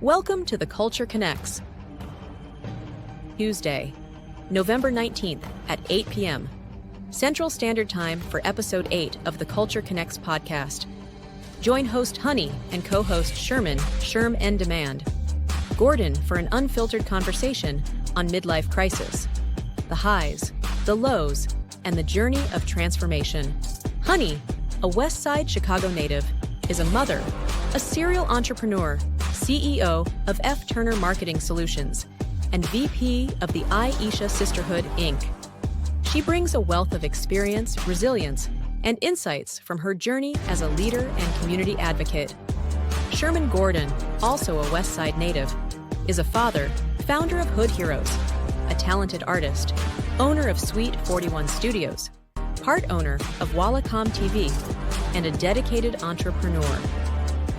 Welcome to The Culture Connects. Tuesday, November 19th at 8 p.m. Central Standard Time for Episode 8 of The Culture Connects podcast. Join host Honey and co-host Sherm N Demand, Gordon for an unfiltered conversation on midlife crisis, the highs, the lows, and the journey of transformation. Honey, a West Side Chicago native, is a mother, a serial entrepreneur, CEO of F. Turner Marketing Solutions, and VP of the Aisha Sisterhood, Inc. She brings a wealth of experience, resilience, and insights from her journey as a leader and community advocate. Sherman Gordon, also a West Side native, is a father, founder of Hood Heroes, a talented artist, owner of Suite 41 Studios, part owner of Wallacom TV, and a dedicated entrepreneur.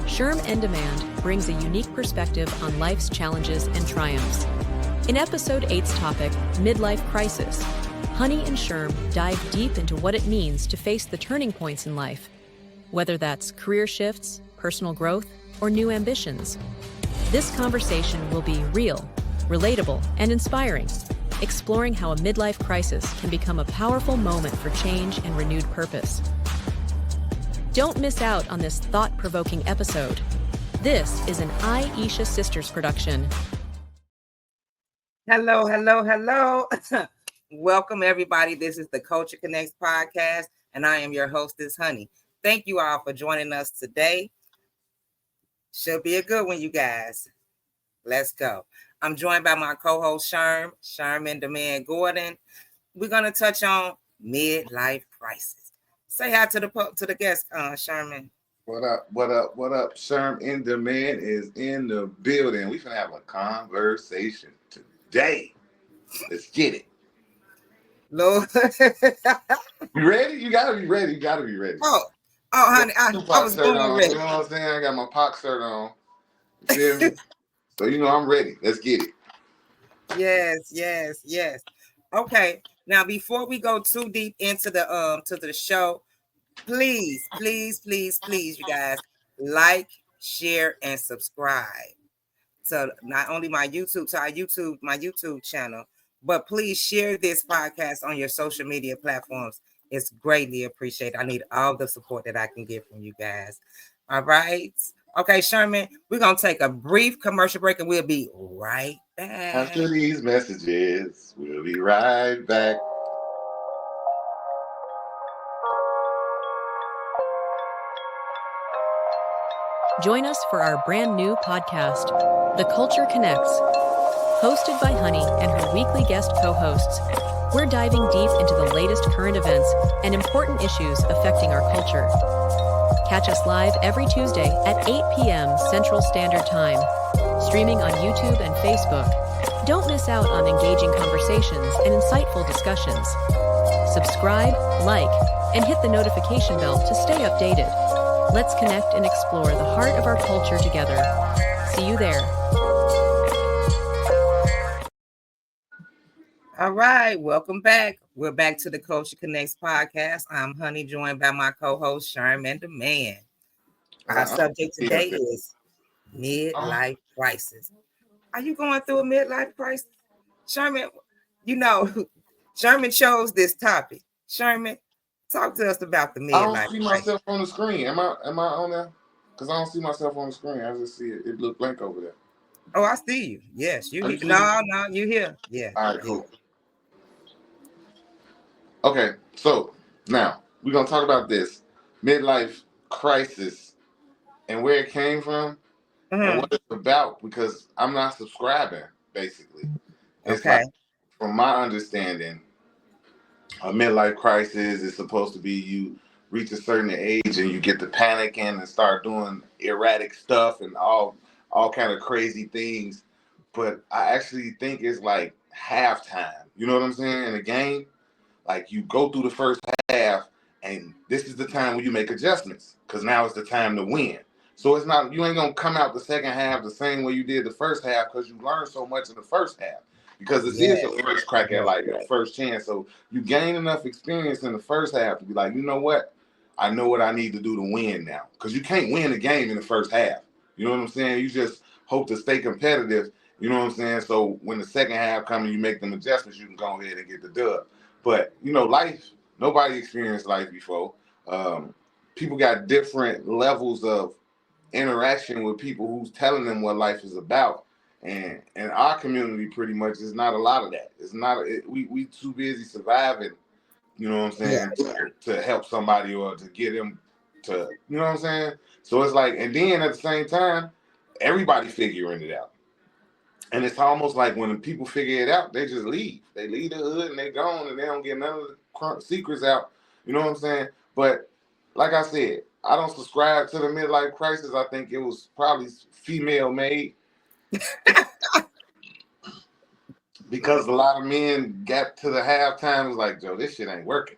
Sherm N Demand brings a unique perspective on life's challenges and triumphs. In Episode 8's topic, Midlife Crisis, Honey and Sherm dive deep into what it means to face the turning points in life, whether that's career shifts, personal growth, or new ambitions. This conversation will be real, relatable, and inspiring, exploring how a midlife crisis can become a powerful moment for change and renewed purpose. Don't miss out on this thought-provoking episode. This is an Aisha Sisters production. Hello. Welcome, everybody. This is the Culture Connects podcast, and I am your hostess, Honey. Thank you all for joining us today. Should be a good one, you guys. Let's go. I'm joined by my co-host, Sherm N Demand Gordon. We're going to touch on midlife crisis. Say hi to the guest, Sherman. What up? Sherm N Demand is in the building. We finna have a conversation today. Let's get it. Lord. You ready? You gotta be ready. Oh, honey, I was born ready. You know what I'm saying? I got my Pac shirt on. You feel me? So you know I'm ready. Let's get it. Yes. Okay. Now, before we go too deep into the show, please, you guys, like, share, and subscribe to not only my YouTube channel, but please share this podcast on your social media platforms. It's greatly appreciated. I need all the support that I can get from you guys. All right. Okay, Sherman, we're going to take a brief commercial break and we'll be right back. After these messages, we'll be right back. Join us for our brand new podcast, The Culture Connects. Hosted by Honey and her weekly guest co-hosts, we're diving deep into the latest current events and important issues affecting our culture. Catch us live every Tuesday at 8 p.m. Central Standard Time, streaming on YouTube and Facebook. Don't miss out on engaging conversations and insightful discussions. Subscribe, like, and hit the notification bell to stay updated. Let's connect and explore the heart of our culture together. See you there. All right, welcome back. We're back to the Culture Connects podcast. I'm Honey, joined by my co-host, Sherm N Demand. Our subject today is midlife crisis. Are you going through a midlife crisis? Sherman, Sherman chose this topic. Sherman, talk to us about the midlife crisis. I don't see myself on the screen. Am I on there? Because I don't see myself on the screen. I just see it look blank over there. Oh, I see you. Yes, you. You here. Yeah. All right, cool. Okay, so now we're going to talk about this midlife crisis and where it came from and what it's about, because I'm not subscribing, basically. It's like, from my understanding, a midlife crisis is supposed to be you reach a certain age and you get to panicking and start doing erratic stuff and all kind of crazy things. But I actually think it's like halftime. You know what I'm saying? In a game, like you go through the first half and this is the time when you make adjustments because now it's the time to win. So it's not, you ain't going to come out the second half the same way you did the first half because you learned so much in the first half. Because this is your first crack at like your first chance. So you gain enough experience in the first half to be like, you know what? I know what I need to do to win now. Because you can't win a game in the first half. You know what I'm saying? You just hope to stay competitive. You know what I'm saying? So when the second half comes, you make them adjustments, you can go ahead and get the dub. But life, nobody experienced life before. People got different levels of interaction with people who's telling them what life is about. And our community pretty much is not a lot of that. It's not. We too busy surviving. You know what I'm saying? To help somebody or to get them to. You know what I'm saying? So it's like, and then at the same time, everybody figuring it out. And it's almost like when people figure it out, they just leave. They leave the hood and they gone and they don't get none of the secrets out. You know what I'm saying? But like I said, I don't subscribe to the midlife crisis. I think it was probably female made because a lot of men got to the halftime. It's like, Joe, this shit ain't working.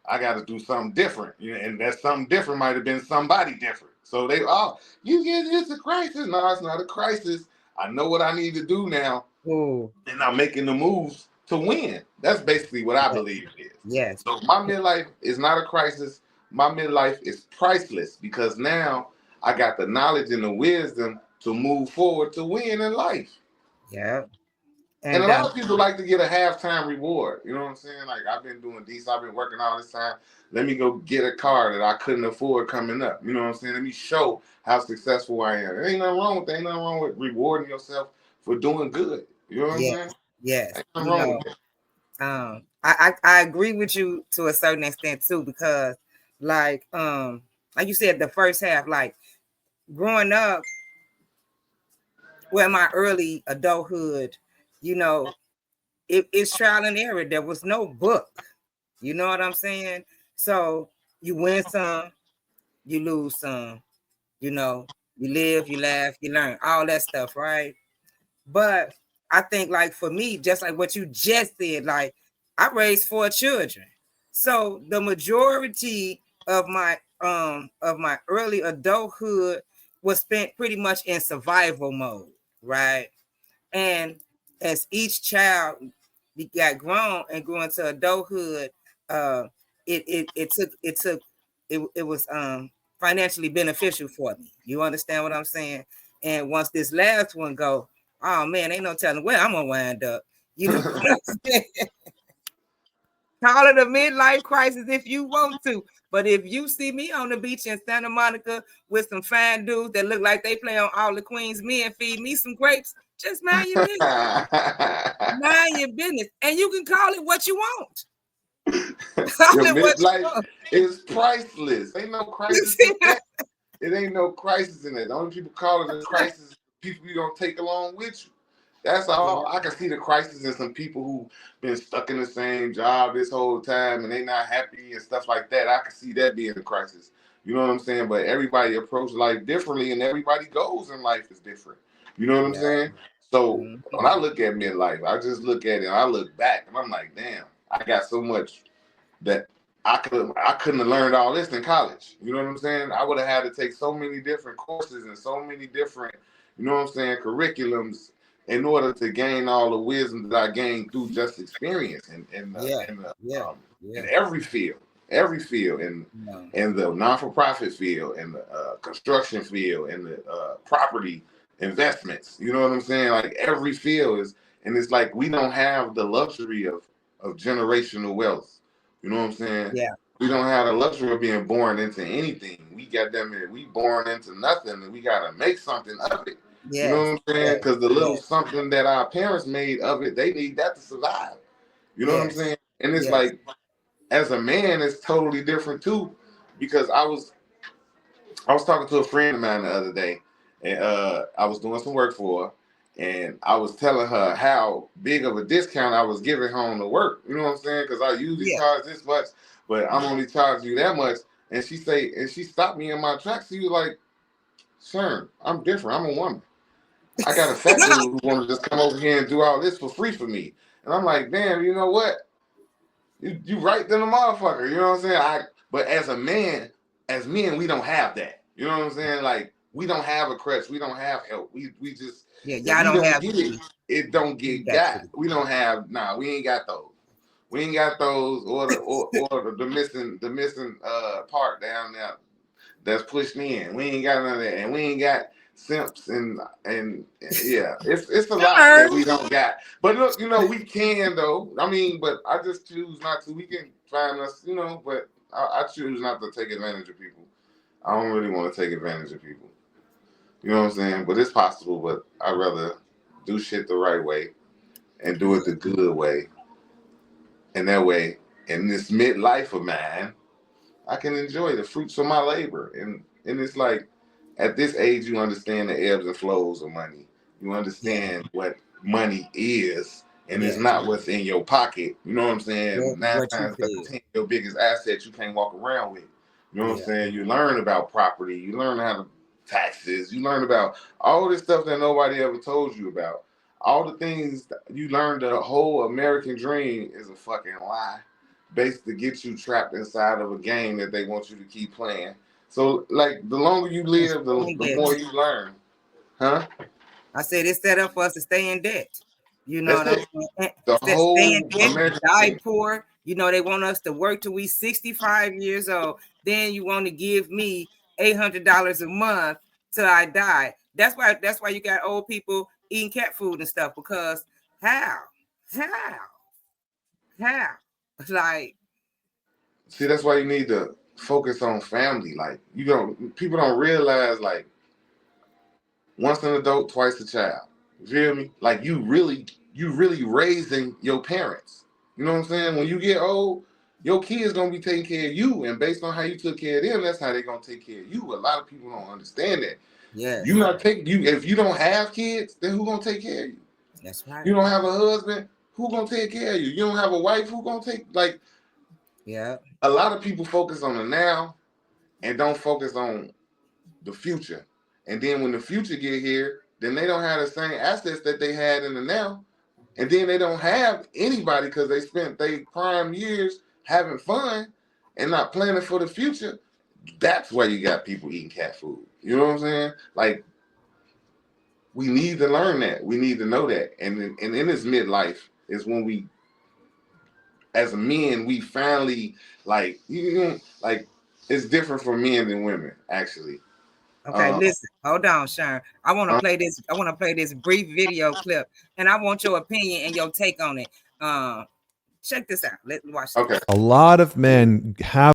I got to do something different. And that something different might have been somebody different. So it's a crisis. No, it's not a crisis. I know what I need to do now. Ooh. And I'm making the moves to win. That's basically what I believe it is. Yes. So my midlife is not a crisis. My midlife is priceless because now I got the knowledge and the wisdom to move forward to win in life. Yeah. And a lot of people like to get a halftime reward. You know what I'm saying? Like, I've been doing this. I've been working all this time. Let me go get a car that I couldn't afford coming up. You know what I'm saying? Let me show how successful I am. There ain't nothing wrong with that. Ain't nothing wrong with rewarding yourself for doing good. You know what I'm saying? Yes. Ain't nothing wrong with that. I agree with you to a certain extent too, because like you said, the first half, like growing up, well, in my early adulthood, it's trial and error. There was no book. You know what I'm saying? So you win some, you lose some, you live, you laugh, you learn, all that stuff, right? But I think, like, for me, just like what you just said, like, I raised 4 children. So the majority of my early adulthood was spent pretty much in survival mode, right? And as each child got grown and grew into adulthood, it was financially beneficial for me. You understand what I'm saying? And once this last one go, oh man, ain't no telling where I'm gonna wind up. You know what I'm saying? Call it a midlife crisis if you want to. But if you see me on the beach in Santa Monica with some fine dudes that look like they play on All the Queen's Men, feed me some grapes, just mind your business. Mind your business. And you can call it what you want. Your midlife is priceless. Ain't no crisis in that. It ain't no crisis in it. The only people call it a crisis people you don't take along with you. That's all. I can see the crisis in some people who been stuck in the same job this whole time and they not happy and stuff like that. I can see that being a crisis. You know what I'm saying? But everybody approaches life differently and everybody goes in life is different. You know what I'm saying? So when I look at midlife, I just look at it and I look back and I'm like, damn, I got so much that I couldn't have learned all this in college. You know what I'm saying? I would have had to take so many different courses and so many different, you know what I'm saying, curriculums in order to gain all the wisdom that I gained through just experience in every field, in the non-for-profit field, in the construction field, in the property investments. You know what I'm saying? Like every field is, and it's like we don't have the luxury of generational wealth. You know what I'm saying? Yeah. We don't have the luxury of being born into anything. We born into nothing and we got to make something of it. Yes. You know what I'm saying? Because the little something that our parents made of it, they need that to survive. You know what I'm saying? And it's like, as a man, it's totally different too. Because I was talking to a friend of mine the other day, and I was doing some work for her. And I was telling her how big of a discount I was giving her on the work. You know what I'm saying? Because I usually charge this much, but I'm only charging you that much. And she stopped me in my tracks. She was like, Sherm, I'm different. I'm a woman. I got a fat dude who want to just come over here and do all this for free for me. And I'm like, damn, you know what? You right than a motherfucker. You know what I'm saying? But as a man, as men, we don't have that. You know what I'm saying? Like, we don't have a crutch. We don't have help. We just y'all don't have it. It don't get got. We don't have. We ain't got those. We ain't got those or the missing part down there that's pushed in. We ain't got none of that, and we ain't got simps and yeah, it's a lot that we don't got. But look, we can though. I mean, but I just choose not to. We can find us, but I choose not to take advantage of people. I don't really want to take advantage of people. You know what I'm saying? But it's possible, but I'd rather do shit the right way and do it the good way. And that way, in this midlife of mine, I can enjoy the fruits of my labor. And it's like, at this age, you understand the ebbs and flows of money. You understand what money is, and it's not what's in your pocket. You know what I'm saying? 9 times out of 10, your biggest asset you can't walk around with. You know what I'm saying? You learn about property. You learn how to taxes. You learn about all this stuff that nobody ever told you about. All the things you learned, the whole American dream is a fucking lie, based to get you trapped inside of a game that they want you to keep playing. So, like, the longer you live, the more you learn. Huh? I said it's set up for us to stay in debt. You know That's what I'm saying? The whole stay in debt, American die thing. poor. They want us to work till we 65 years old. Then you want to give me $800 a month till I die. That's why you got old people eating cat food and stuff, because how? Like, see, that's why you need to focus on family. Like, people don't realize, like, once an adult, twice a child. You feel me? Like, you really raising your parents. You know what I'm saying? When you get old, your kids gonna be taking care of you, and based on how you took care of them, that's how they're gonna take care of you. A lot of people don't understand that. Yeah. If you don't have kids, then who gonna take care of you? That's right. You don't have a husband, who gonna take care of you? You don't have a wife, who gonna take, like, yeah. A lot of people focus on the now and don't focus on the future. And then when the future get here, then they don't have the same assets that they had in the now. And then they don't have anybody because they spent their prime years having fun and not planning for the future. That's why you got people eating cat food. You know what I'm saying? Like, we need to learn that. We need to know that. And in this midlife is when we, as men, we finally, like, it's different for men than women, actually. Okay, listen, hold on, Sherm. I want to play this. I want to play this brief video clip, and I want your opinion and your take on it. Check this out. Let's watch this. Okay. A lot of men have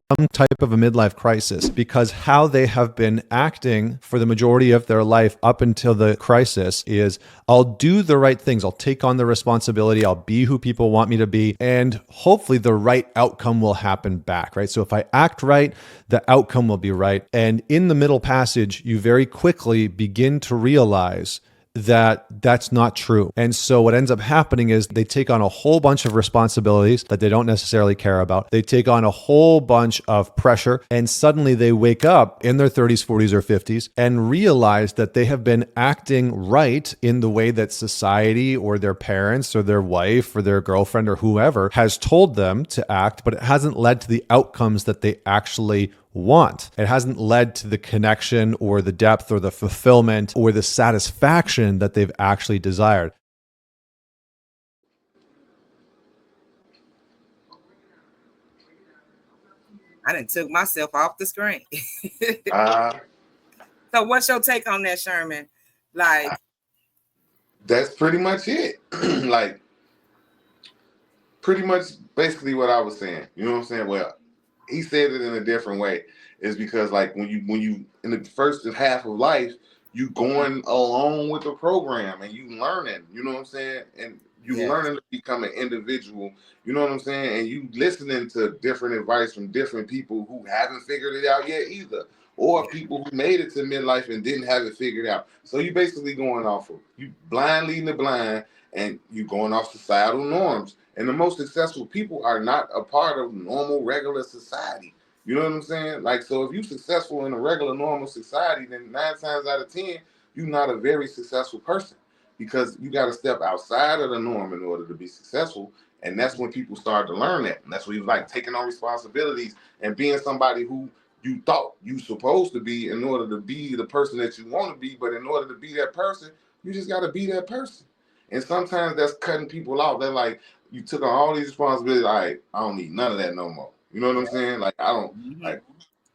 some type of a midlife crisis because how they have been acting for the majority of their life up until the crisis is, I'll do the right things. I'll take on the responsibility. I'll be who people want me to be. And hopefully the right outcome will happen back, right? So if I act right, the outcome will be right. And in the middle passage, you very quickly begin to realize that that's not true. And so what ends up happening is they take on a whole bunch of responsibilities that they don't necessarily care about. They take on a whole bunch of pressure, and suddenly they wake up in their 30s, 40s, or 50s and realize that they have been acting right in the way that society or their parents or their wife or their girlfriend or whoever has told them to act, but it hasn't led to the outcomes that they actually want. It hasn't led to the connection or the depth or the fulfillment or the satisfaction that they've actually desired. I done took myself off the screen. So what's your take on that, Sherman? Like, that's pretty much it. Like, pretty much basically what I was saying. You know what I'm saying? Well, he said it in a different way. Is because, like, when you in the first half of life, you going along with the program and you learning, you know what I'm saying? And you learning to become an individual, you know what I'm saying? And you listening to different advice from different people who haven't figured it out yet either, or people who made it to midlife and didn't have it figured out. So you basically going off of, you blind leading the blind, and you going off societal norms. And the most successful people are not a part of normal, regular society. You know what I'm saying? Like, so if you're successful in a regular, normal society, then 9 times out of 10, you're not a very successful person, because you got to step outside of the norm in order to be successful. And that's when people start to learn that. And that's when you, like, taking on responsibilities and being somebody who you thought you supposed to be in order to be the person that you want to be. But in order to be that person, you just got to be that person. And sometimes that's cutting people off. They're like, you took on all these responsibilities. All right, I don't need none of that no more. You know what I'm saying? Like, I don't like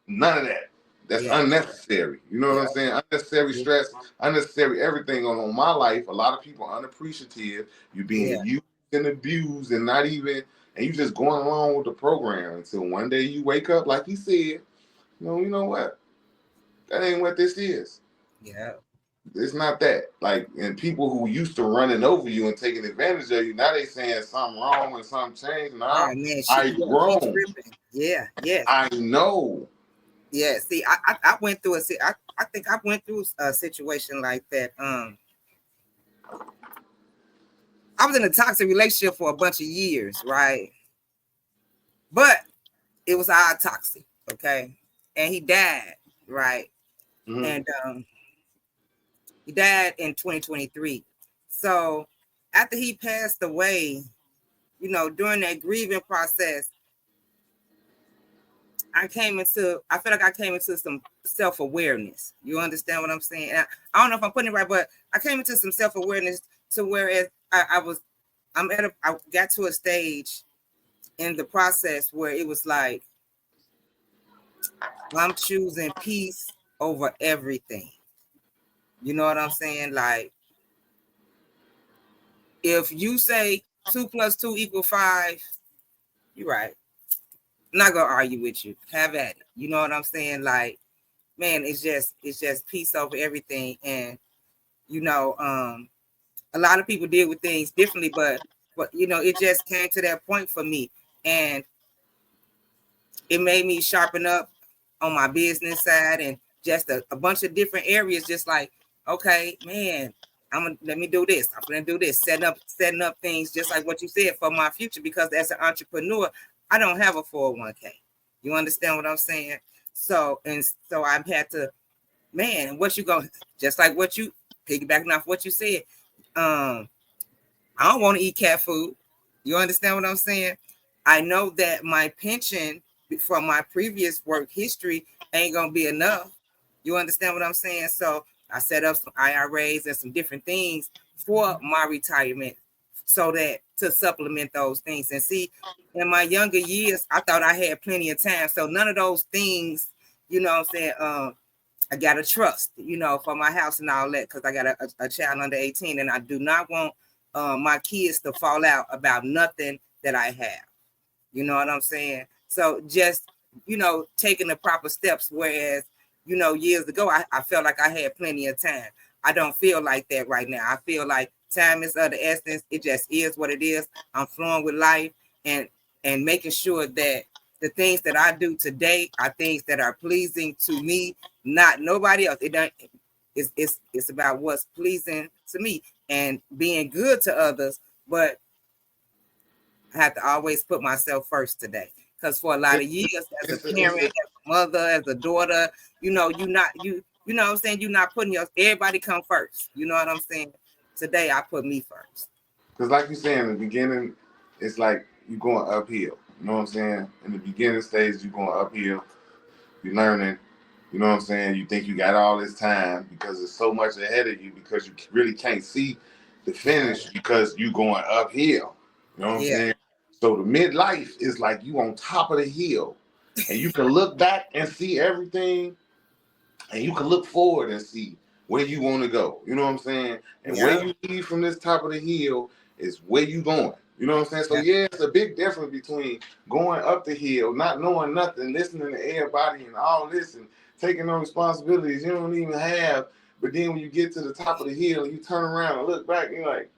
none of that. That's Yeah. unnecessary. You know what I'm saying? Unnecessary Yeah. stress, unnecessary everything on my life. A lot of people unappreciative. You being Yeah. used and abused and not even, and you just going along with the program until one day you wake up, like he said, you know what? That ain't what this is. Yeah. It's not that. Like, and people who used to running over you and taking advantage of you, now they saying something wrong and something changed. Oh Nah, man, I she grown. tripping. Yeah. Yeah. I know. Yeah. See, I went through I think I went through a situation like that. I was in a toxic relationship for a bunch of years, right? But it was all toxic, okay? And he died, right? Mm-hmm. And he died in 2023. So after he passed away, during that grieving process, I feel like I came into some self-awareness. You understand what I'm saying? And I don't know if I'm putting it right, but I came into some self-awareness to whereas I got to a stage in the process where it was like, I'm choosing peace over everything. You know what I'm saying? Like, if you say 2 + 2 = 5, you're right. I'm not gonna argue with you. Have at it. You know what I'm saying? Like, man, it's just peace over everything. And a lot of people deal with things differently, but it just came to that point for me, and it made me sharpen up on my business side and just a bunch of different areas. Just like, okay, man, let me do this. I'm gonna do this, setting up things just like what you said for my future. Because as an entrepreneur, I don't have a 401k. You understand what I'm saying? So I've had to, man, what you going, just like what you piggybacking off what you said. I don't want to eat cat food. You understand what I'm saying? I know that my pension from my previous work history ain't gonna be enough. You understand what I'm saying? So I set up some IRAs and some different things for my retirement, so that to supplement those things. And see, in my younger years, I thought I had plenty of time. So none of those things, you know what I'm saying? I got a trust, for my house and all that, because I got a child under 18, and I do not want my kids to fall out about nothing that I have. You know what I'm saying? So just, taking the proper steps. Whereas, years ago, I felt like I had plenty of time. I don't feel like that right now. I feel like time is of the essence. It just is what it is. I'm flowing with life and making sure that the things that I do today are things that are pleasing to me, not nobody else. It's about what's pleasing to me and being good to others. But I have to always put myself first today, because for a lot of years, as a parent, as a mother, as a daughter, you know what I'm saying, you're not putting everybody come first. You know what I'm saying? Today I put me first. Because like you said in the beginning, it's like you're going uphill. You know what I'm saying? In the beginning stage, you're going uphill. You're learning. You know what I'm saying? You think you got all this time because there's so much ahead of you, because you really can't see the finish because you're going uphill. You know what I'm saying? So the midlife is like you on top of the hill, and you can look back and see everything, and you can look forward and see where you want to go. You know what I'm saying? And where you leave from this top of the hill is where you going. You know what I'm saying? So yeah, it's a big difference between going up the hill, not knowing nothing, listening to everybody and all this, and taking on responsibilities you don't even have. But then when you get to the top of the hill and you turn around and look back, you're like,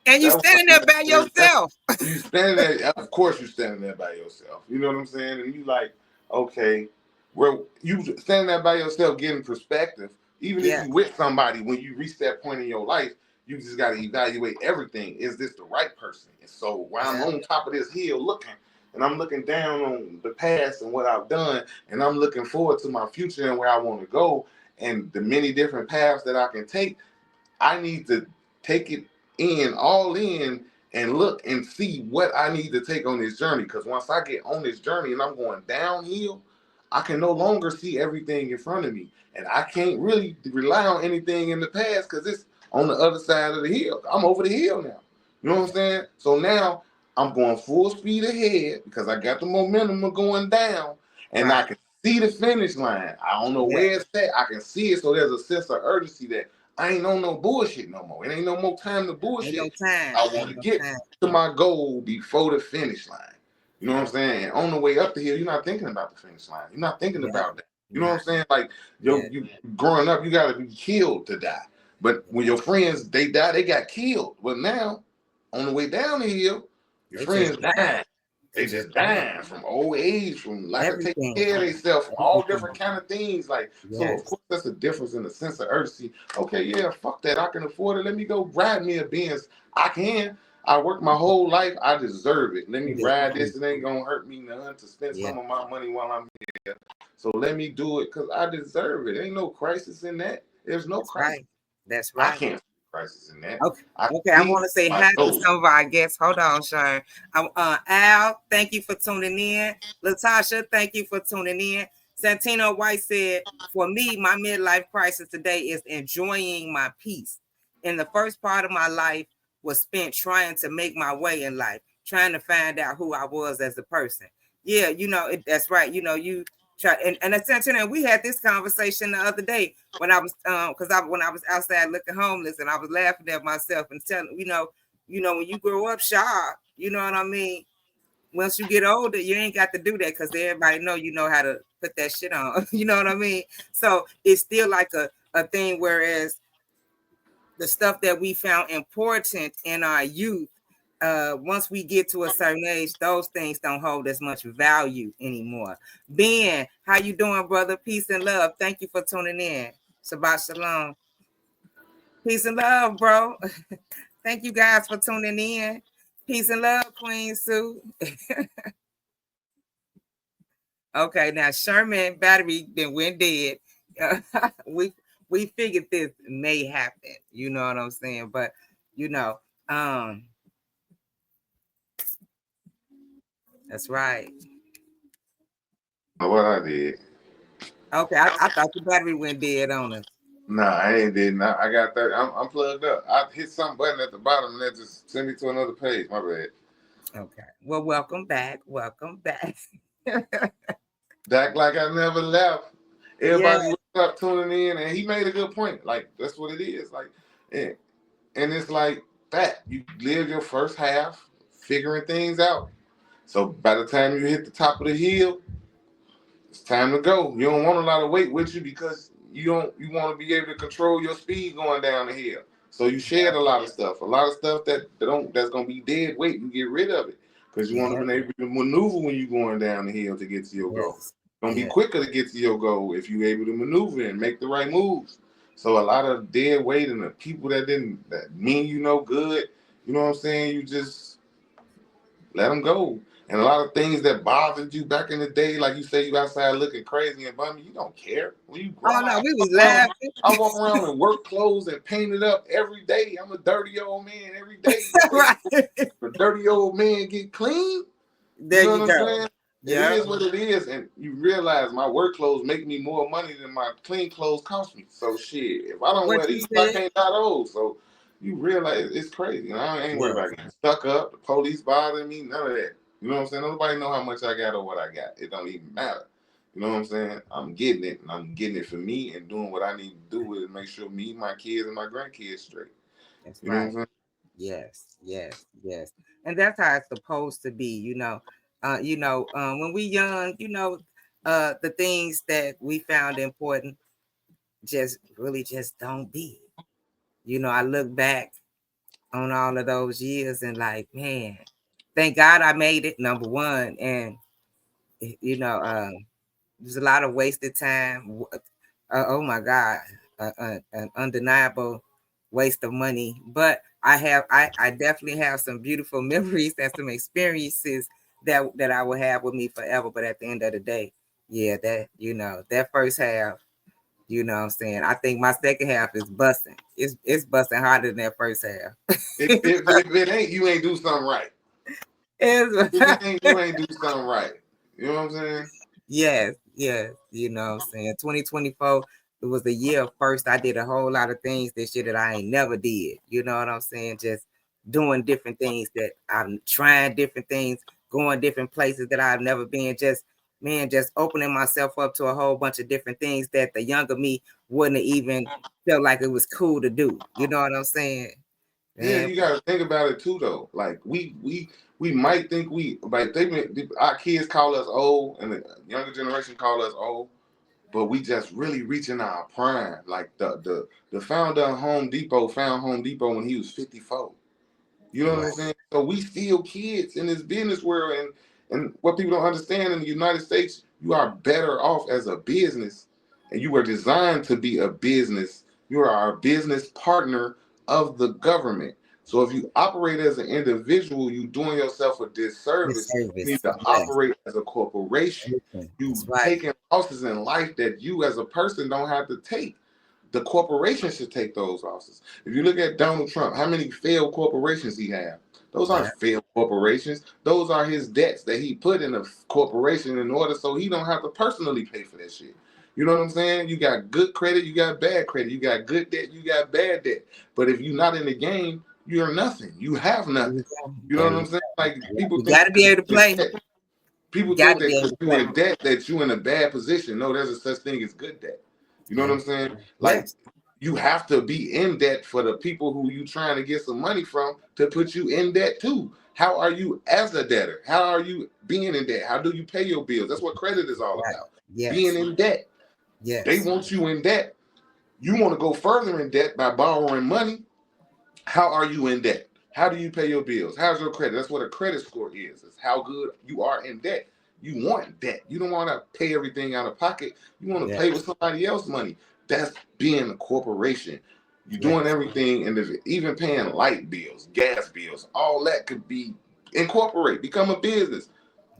and you standing there by yourself. You standing there, of course you're standing there by yourself. You know what I'm saying? And you like, okay, well, you standing there by yourself getting perspective. Even if you with somebody, when you reach that point in your life, you just got to evaluate everything. Is this the right person? And so while I'm on top of this hill looking, and I'm looking down on the past and what I've done, and I'm looking forward to my future and where I want to go, and the many different paths that I can take, I need to take it all in, and look and see what I need to take on this journey. Because once I get on this journey and I'm going downhill, I can no longer see everything in front of me. And I can't really rely on anything in the past because it's on the other side of the hill. I'm over the hill now. You know what I'm saying? So now I'm going full speed ahead because I got the momentum of going down, and I can see the finish line. I don't know where it's at. I can see it, so there's a sense of urgency that I ain't on no bullshit no more. It ain't no more time to bullshit. Ain't no time. I want to get to my goal before the finish line. You know what I'm saying? And on the way up the hill, you're not thinking about the finish line. You're not thinking about that. You know what I'm saying? Like, you growing up, you got to be killed to die. But when your friends, they die, they got killed. But now, on the way down the hill, your friends dying. They just dying from old age, from lack of taking care of themselves, from all different kind of things. Like, so of course that's a difference in the sense of urgency. Okay, yeah, fuck that. I can afford it. Let me go ride me a Benz. I can. I worked my whole life. I deserve it. Let me ride this. It ain't gonna hurt me none to spend some of my money while I'm here. So let me do it because I deserve it. Ain't no crisis in that. There's no crisis. That's right. I can't see crisis in that. Okay, I want to say hi to some of our guests. Hold on, Sherm. Al, thank you for tuning in. Latasha, thank you for tuning in. Santino White said, for me, my midlife crisis today is enjoying my peace. In the first part of my life was spent trying to make my way in life, trying to find out who I was as a person. Yeah, that's right. You try, and Santino, we had this conversation the other day when I was when I was outside looking homeless, and I was laughing at myself and telling, when you grow up sharp, you know what I mean? Once you get older, you ain't got to do that because everybody know how to put that shit on. You know what I mean? So it's still like a thing, whereas the stuff that we found important in our youth, once we get to a certain age, those things don't hold as much value anymore. Ben, how you doing, brother? Peace and love. Thank you for tuning in. Shabbat shalom. Peace and love, bro. Thank you guys for tuning in. Peace and love, Queen Sue. Okay, now Sherman battery then went dead. We figured this may happen. You know what I'm saying? But that's right. What I did. Okay, I thought the battery went dead on us. Nah, I ain't did not. I got 30. I'm plugged up. I hit some button at the bottom and that just sent me to another page. My bad. Okay. Well, welcome back. Welcome back. Back like I never left. Everybody was up tuning in, and he made a good point. Like, that's what it is. Like, and it's like that. You live your first half figuring things out. So by the time you hit the top of the hill, it's time to go. You don't want a lot of weight with you because you want to be able to control your speed going down the hill. So you shed a lot of stuff that's gonna be dead weight. You get rid of it because you want to be able to maneuver when you're going down the hill to get to your goal. It's gonna be quicker to get to your goal if you're able to maneuver and make the right moves. So a lot of dead weight and the people that mean good, you know what I'm saying? You just let them go. And a lot of things that bothered you back in the day, like you say, you outside looking crazy and bummy, you don't care. When you grow no, we was laughing. I walk around in work clothes and painted up every day. I'm a dirty old man every day. Right. The dirty old man get clean. There you know what I'm saying? Yeah. It is what it is. And you realize my work clothes make me more money than my clean clothes cost me. So shit, if I don't wear these, I can't buy those. So you realize it's crazy. And I ain't worried about getting stuck up, the police bothering me, none of that. You know what I'm saying? Nobody know how much I got or what I got. It don't even matter. You know what I'm saying? I'm getting it, and I'm getting it for me and doing what I need to do with it to make sure me, my kids, and my grandkids straight. That's right. Know what I'm saying? Yes. And that's how it's supposed to be, when we young, the things that we found important just don't be. I look back on all of those years and like, man, thank God I made it, number one. And there's a lot of wasted time. Oh my God, an undeniable waste of money. But I definitely have some beautiful memories and some experiences that I will have with me forever. But at the end of the day, that first half, you know what I'm saying? I think my second half is busting. It's busting harder than that first half. if it ain't, you ain't do something right. If it ain't, you ain't do something right. You know what I'm saying? Yes. You know what I'm saying? 2024, it was the year of first. I did a whole lot of things this year that I ain't never did. You know what I'm saying? Just doing different things that I'm trying different things, going different places that I've never been, just man, just opening myself up to a whole bunch of different things that the younger me wouldn't have even felt like it was cool to do. You know what I'm saying? Yeah, Man, you gotta think about it too, though. Like we might think we like our kids call us old, and the younger generation call us old, but we just really reaching our prime. Like the founder of Home Depot found Home Depot when he was 54. You know what I'm saying? So we still kids in this business world, and what people don't understand in the United States, you are better off as a business, and you were designed to be a business. You are a business partner of the government. So if you operate as an individual, you're doing yourself a disservice. You need to operate as a corporation. You taking losses in life that you as a person don't have to take. The corporation should take those losses. If you look at Donald Trump, how many failed corporations he have? Those aren't failed corporations. Those are his debts that he put in a corporation in order so he don't have to personally pay for that shit. You know what I'm saying? You got good credit, you got bad credit, you got good debt, you got bad debt. But if you're not in the game, you're nothing. You have nothing. You know what I'm saying? Like people think you got to be able to play. People think that because you in debt that you in a bad position. No, there's a such thing as good debt. You know what I'm saying? Like you have to be in debt for the people who you trying to get some money from to put you in debt too. How are you as a debtor? How are you being in debt? How do you pay your bills? That's what credit is all about. Being in debt. They want you in debt. You want to go further in debt by borrowing money. How are you in debt? How do you pay your bills? How's your credit? That's what a credit score is. It's how good you are in debt. You want debt. You don't want to pay everything out of pocket. You want to pay with somebody else's money. That's being a corporation. You're doing everything, and even paying light bills, gas bills, all that could be incorporate, become a business.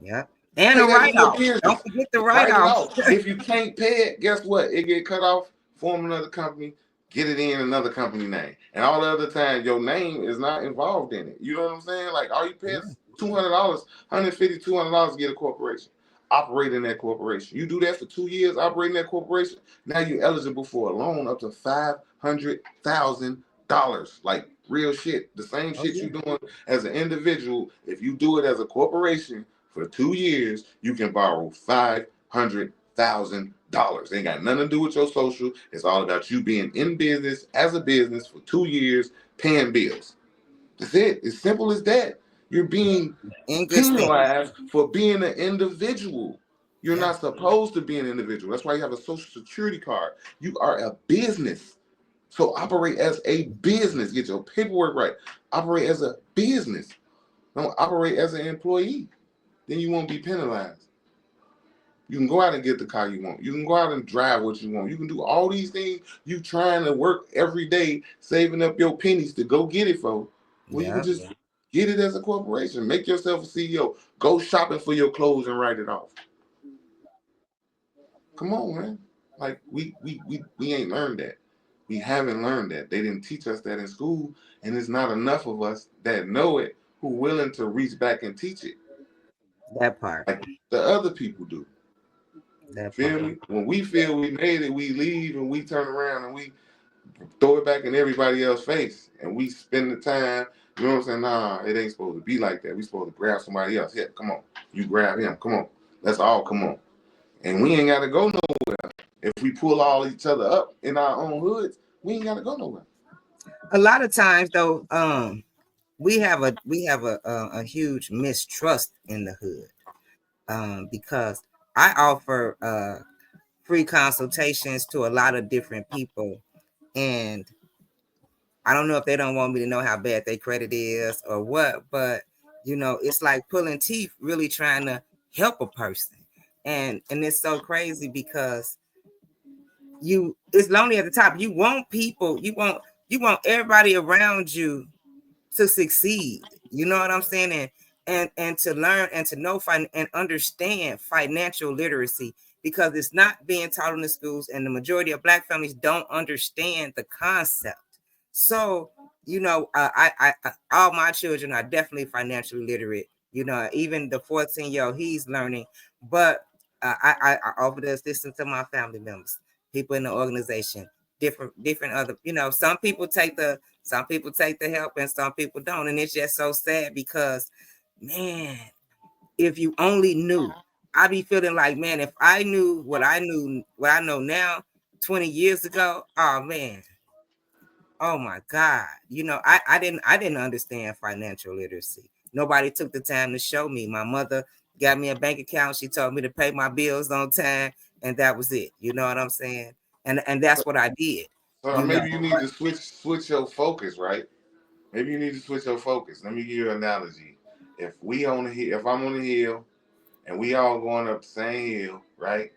Yeah. And a write-off. Don't forget the write-off. If you can't pay it, guess what? It get cut off, form another company, get it in another company name. And all the other time, your name is not involved in it. You know what I'm saying? Like, all you pay is $200, $150, $200 to get a corporation. Operate in that corporation. You do that for 2 years, operating that corporation, now you're eligible for a loan up to $500,000. Like, real shit. The same shit you're doing as an individual, if you do it as a corporation for 2 years, you can borrow $500,000. Ain't got nothing to do with your social. It's all about you being in business as a business for 2 years, paying bills. That's it. It's simple as that. You're being penalized for being an individual. You're not supposed to be an individual. That's why you have a social security card. You are a business. So operate as a business. Get your paperwork right. Operate as a business. Don't operate as an employee. Then you won't be penalized. You can go out and get the car you want. You can go out and drive what you want. You can do all these things you trying to work every day, saving up your pennies to go get it for. Well, you can just get it as a corporation. Make yourself a CEO. Go shopping for your clothes and write it off. Come on, man. Like we ain't learned that. We haven't learned that. They didn't teach us that in school, and there's not enough of us that know it who willing to reach back and teach it. That part. Like the other people do. Feel me? When we feel we made it, we leave and we turn around and we throw it back in everybody else's face, and we spend the time. You know what I'm saying? Nah, it ain't supposed to be like that. We supposed to grab somebody else. Yeah, come on. You grab him. Come on. Let's all come on. And we ain't got to go nowhere. If we pull all each other up in our own hoods, we ain't got to go nowhere. A lot of times, though, we have a huge mistrust in the hood, because I offer free consultations to a lot of different people, and I don't know if they don't want me to know how bad their credit is or what, but you know, it's like pulling teeth, really trying to help a person, and it's so crazy because it's lonely at the top. You want people, you want everybody around you to succeed. You know what I'm saying? And to learn and to know and understand financial literacy, because it's not being taught in the schools, and the majority of Black families don't understand the concept. So, you know, I all my children are definitely financially literate. You know, even the 14-year-old, he's learning. But I offer to listen to my family members, people in the organization, different other. You know, some people take the help and some people don't, and it's just so sad because, man, if you only knew I be feeling like, man, if I knew what I know now 20 years ago, oh man. Oh my God. I didn't understand financial literacy. Nobody took the time to show me. My mother got me a bank account. She told me to pay my bills on time, and that was it. You know what I'm saying? And that's what I did. So maybe you need to switch your focus, right? Maybe you need to switch your focus. Let me give you an analogy. If I'm on the hill and we all going up the same hill, right?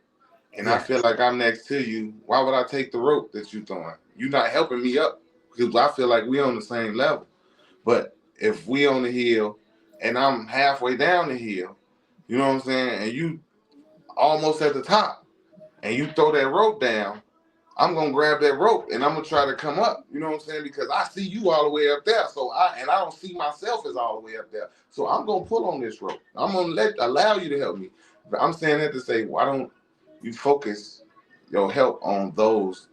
And I feel like I'm next to you, why would I take the rope that you throwing? You're not helping me up because I feel like we on the same level. But if we on the hill and I'm halfway down the hill, you know what I'm saying, and you almost at the top, and you throw that rope down, I'm gonna grab that rope and I'm gonna try to come up. You know what I'm saying? Because I see you all the way up there, I don't see myself as all the way up there. So I'm gonna pull on this rope. I'm gonna allow you to help me. But I'm saying that to say, why don't you focus your help on those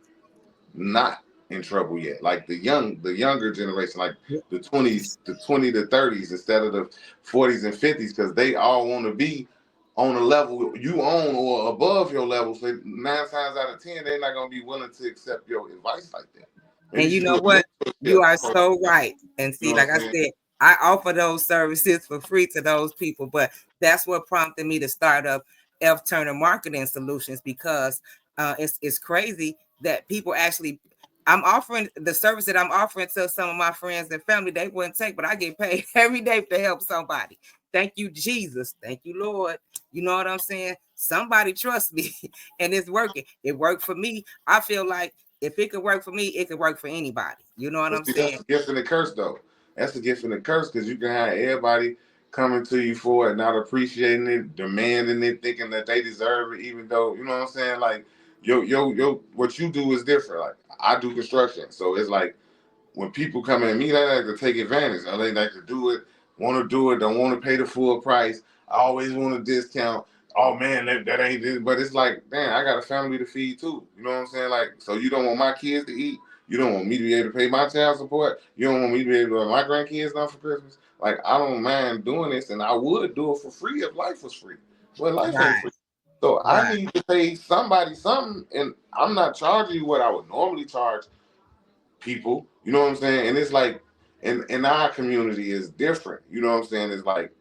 not in trouble yet, like the younger generation, like the 20s, the 20 to 30s, instead of the 40s and 50s, because they all want to be on a level you own or above your level. So 9 times out of 10, they're not gonna be willing to accept your advice like that. Maybe and you know what? You are so right. And see, like I said, I offer those services for free to those people, but that's what prompted me to start up F Turner Marketing Solutions, because it's crazy that people actually, I'm offering the service that I'm offering to some of my friends and family, they wouldn't take, but I get paid every day to help somebody. Thank you, Jesus. Thank you, Lord. You know what I'm saying? Somebody trusts me and it's working. It worked for me. I feel like if it could work for me, it could work for anybody. You know what I'm saying? That's the gift and the curse, though. That's the gift and the curse, because you can have everybody coming to you for it, not appreciating it, demanding it, thinking that they deserve it, even though, you know what I'm saying? Like, what you do is different. Like, I do construction, so it's like, when people come at me, they like to take advantage. Or they like to do it, want to do it, don't want to pay the full price. I always want a discount. Oh man, that ain't it. But it's like, damn, I got a family to feed too. You know what I'm saying? Like, so you don't want my kids to eat. You don't want me to be able to pay my child support. You don't want me to be able to let my grandkids know for Christmas. Like, I don't mind doing this, and I would do it for free if life was free. But life ain't free. So I need to pay somebody something, and I'm not charging you what I would normally charge people. You know what I'm saying? And it's like, in our community is different. You know what I'm saying? It's like,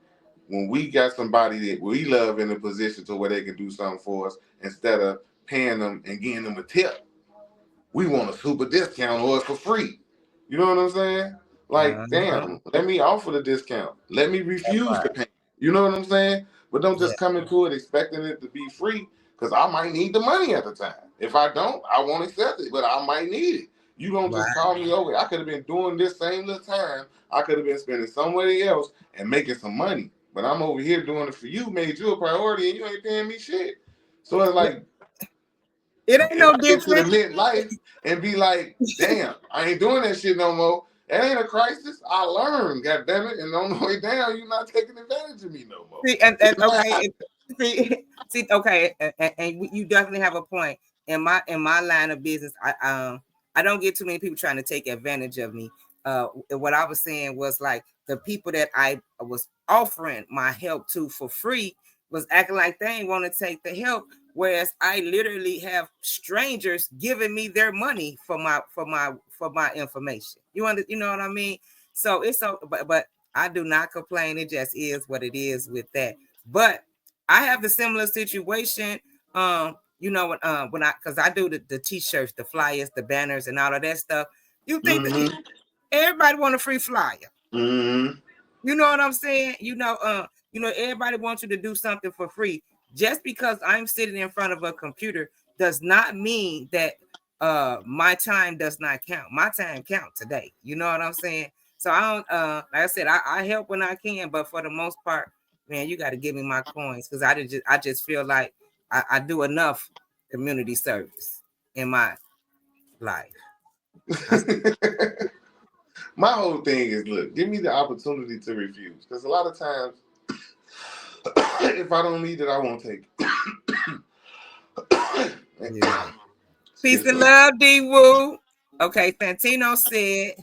when we got somebody that we love in a position to where they can do something for us, instead of paying them and getting them a tip, we want a super discount or it's for free. You know what I'm saying? Like, damn, let me offer the discount. Let me refuse to pay. You know what I'm saying? But don't just come into it expecting it to be free, because I might need the money at the time. If I don't, I won't accept it, but I might need it. You don't just call me over. I could have been doing this same little time. I could have been spending somebody else and making some money. But I'm over here doing it for you, made you a priority, and you ain't paying me shit. So it's like, it ain't no different. To the midlife and be like, damn, I ain't doing that shit no more. It ain't a crisis. I learned, goddammit, and on the way down, you're not taking advantage of me no more. See, okay, and you definitely have a point. In my line of business, I don't get too many people trying to take advantage of me. What I was saying was, like, the people that I was offering my help to for free was acting like they ain't want to take the help, whereas I literally have strangers giving me their money for my information. You know what I mean? So it's so, but I do not complain. It just is what it is with that. But I have the similar situation. You know, when because I do the t-shirts, the flyers, the banners, and all of that stuff. You think that everybody want a free flyer? You know what I'm saying? You know, everybody wants you to do something for free. Just because I'm sitting in front of a computer does not mean that my time does not count. My time counts today. You know what I'm saying? So I don't like I said, I help when I can, but for the most part, man, you got to give me my coins, because I just feel like I do enough community service in my life. My whole thing is, look, give me the opportunity to refuse, because a lot of times, if I don't need it, I won't take it. Peace and love, D-Woo. Okay, Fantino said,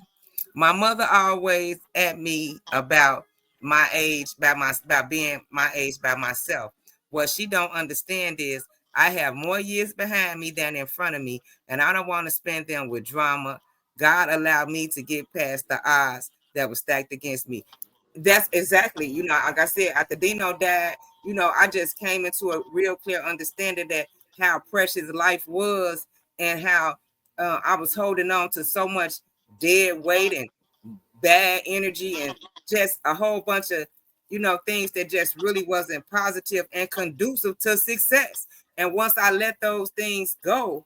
my mother always at me about my age, about being my age by myself. What she don't understand is I have more years behind me than in front of me, and I don't want to spend them with drama. God allowed me to get past the odds that were stacked against me. That's exactly, like I said, after Dino died, I just came into a real clear understanding that how precious life was, and how I was holding on to so much dead weight and bad energy, and just a whole bunch of things that just really wasn't positive and conducive to success. And once I let those things go,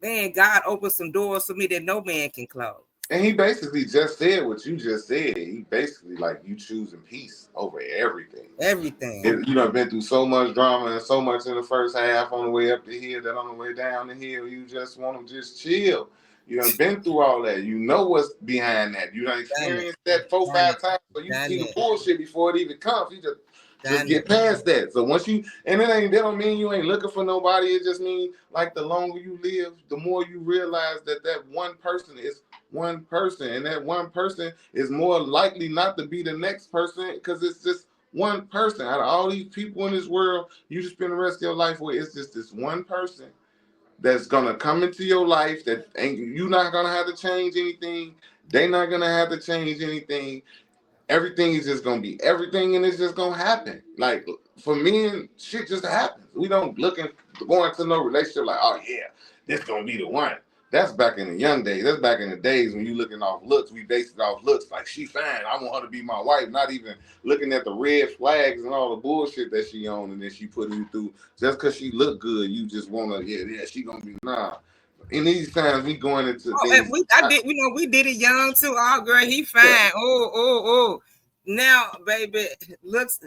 man, God opened some doors for me that no man can close. And he basically just said what you just said. He basically like, you choosing peace over everything. Everything. Been through so much drama and so much in the first half on the way up the hill, that on the way down the hill, you just want to just chill. Been through all that. You know what's behind that. You done experienced that 4-5 times, so you see the bullshit before it even comes. You just get past that. So once you, and that don't mean you ain't looking for nobody. It just means, like, the longer you live, the more you realize that one person is one person, and that one person is more likely not to be the next person, because it's just one person. Out of all these people in this world, you just spend the rest of your life with, it's just this one person that's gonna come into your life, that ain't, you not gonna have to change anything. They not gonna have to change anything. Everything is just gonna be everything, and it's just gonna happen. Like, for men, shit just happens. We don't go into no relationship like, oh yeah, this gonna be the one. That's back in the young days. That's back in the days when you looking off looks. We based it off looks. Like, she fine, I want her to be my wife. Not even looking at the red flags and all the bullshit that she on and then she putting you through. Just because she look good, you just want to, yeah, she gonna be, nah. In these times, we going into things. We did it young too. Oh, girl, he fine. Yeah. Oh. Now, baby, looks.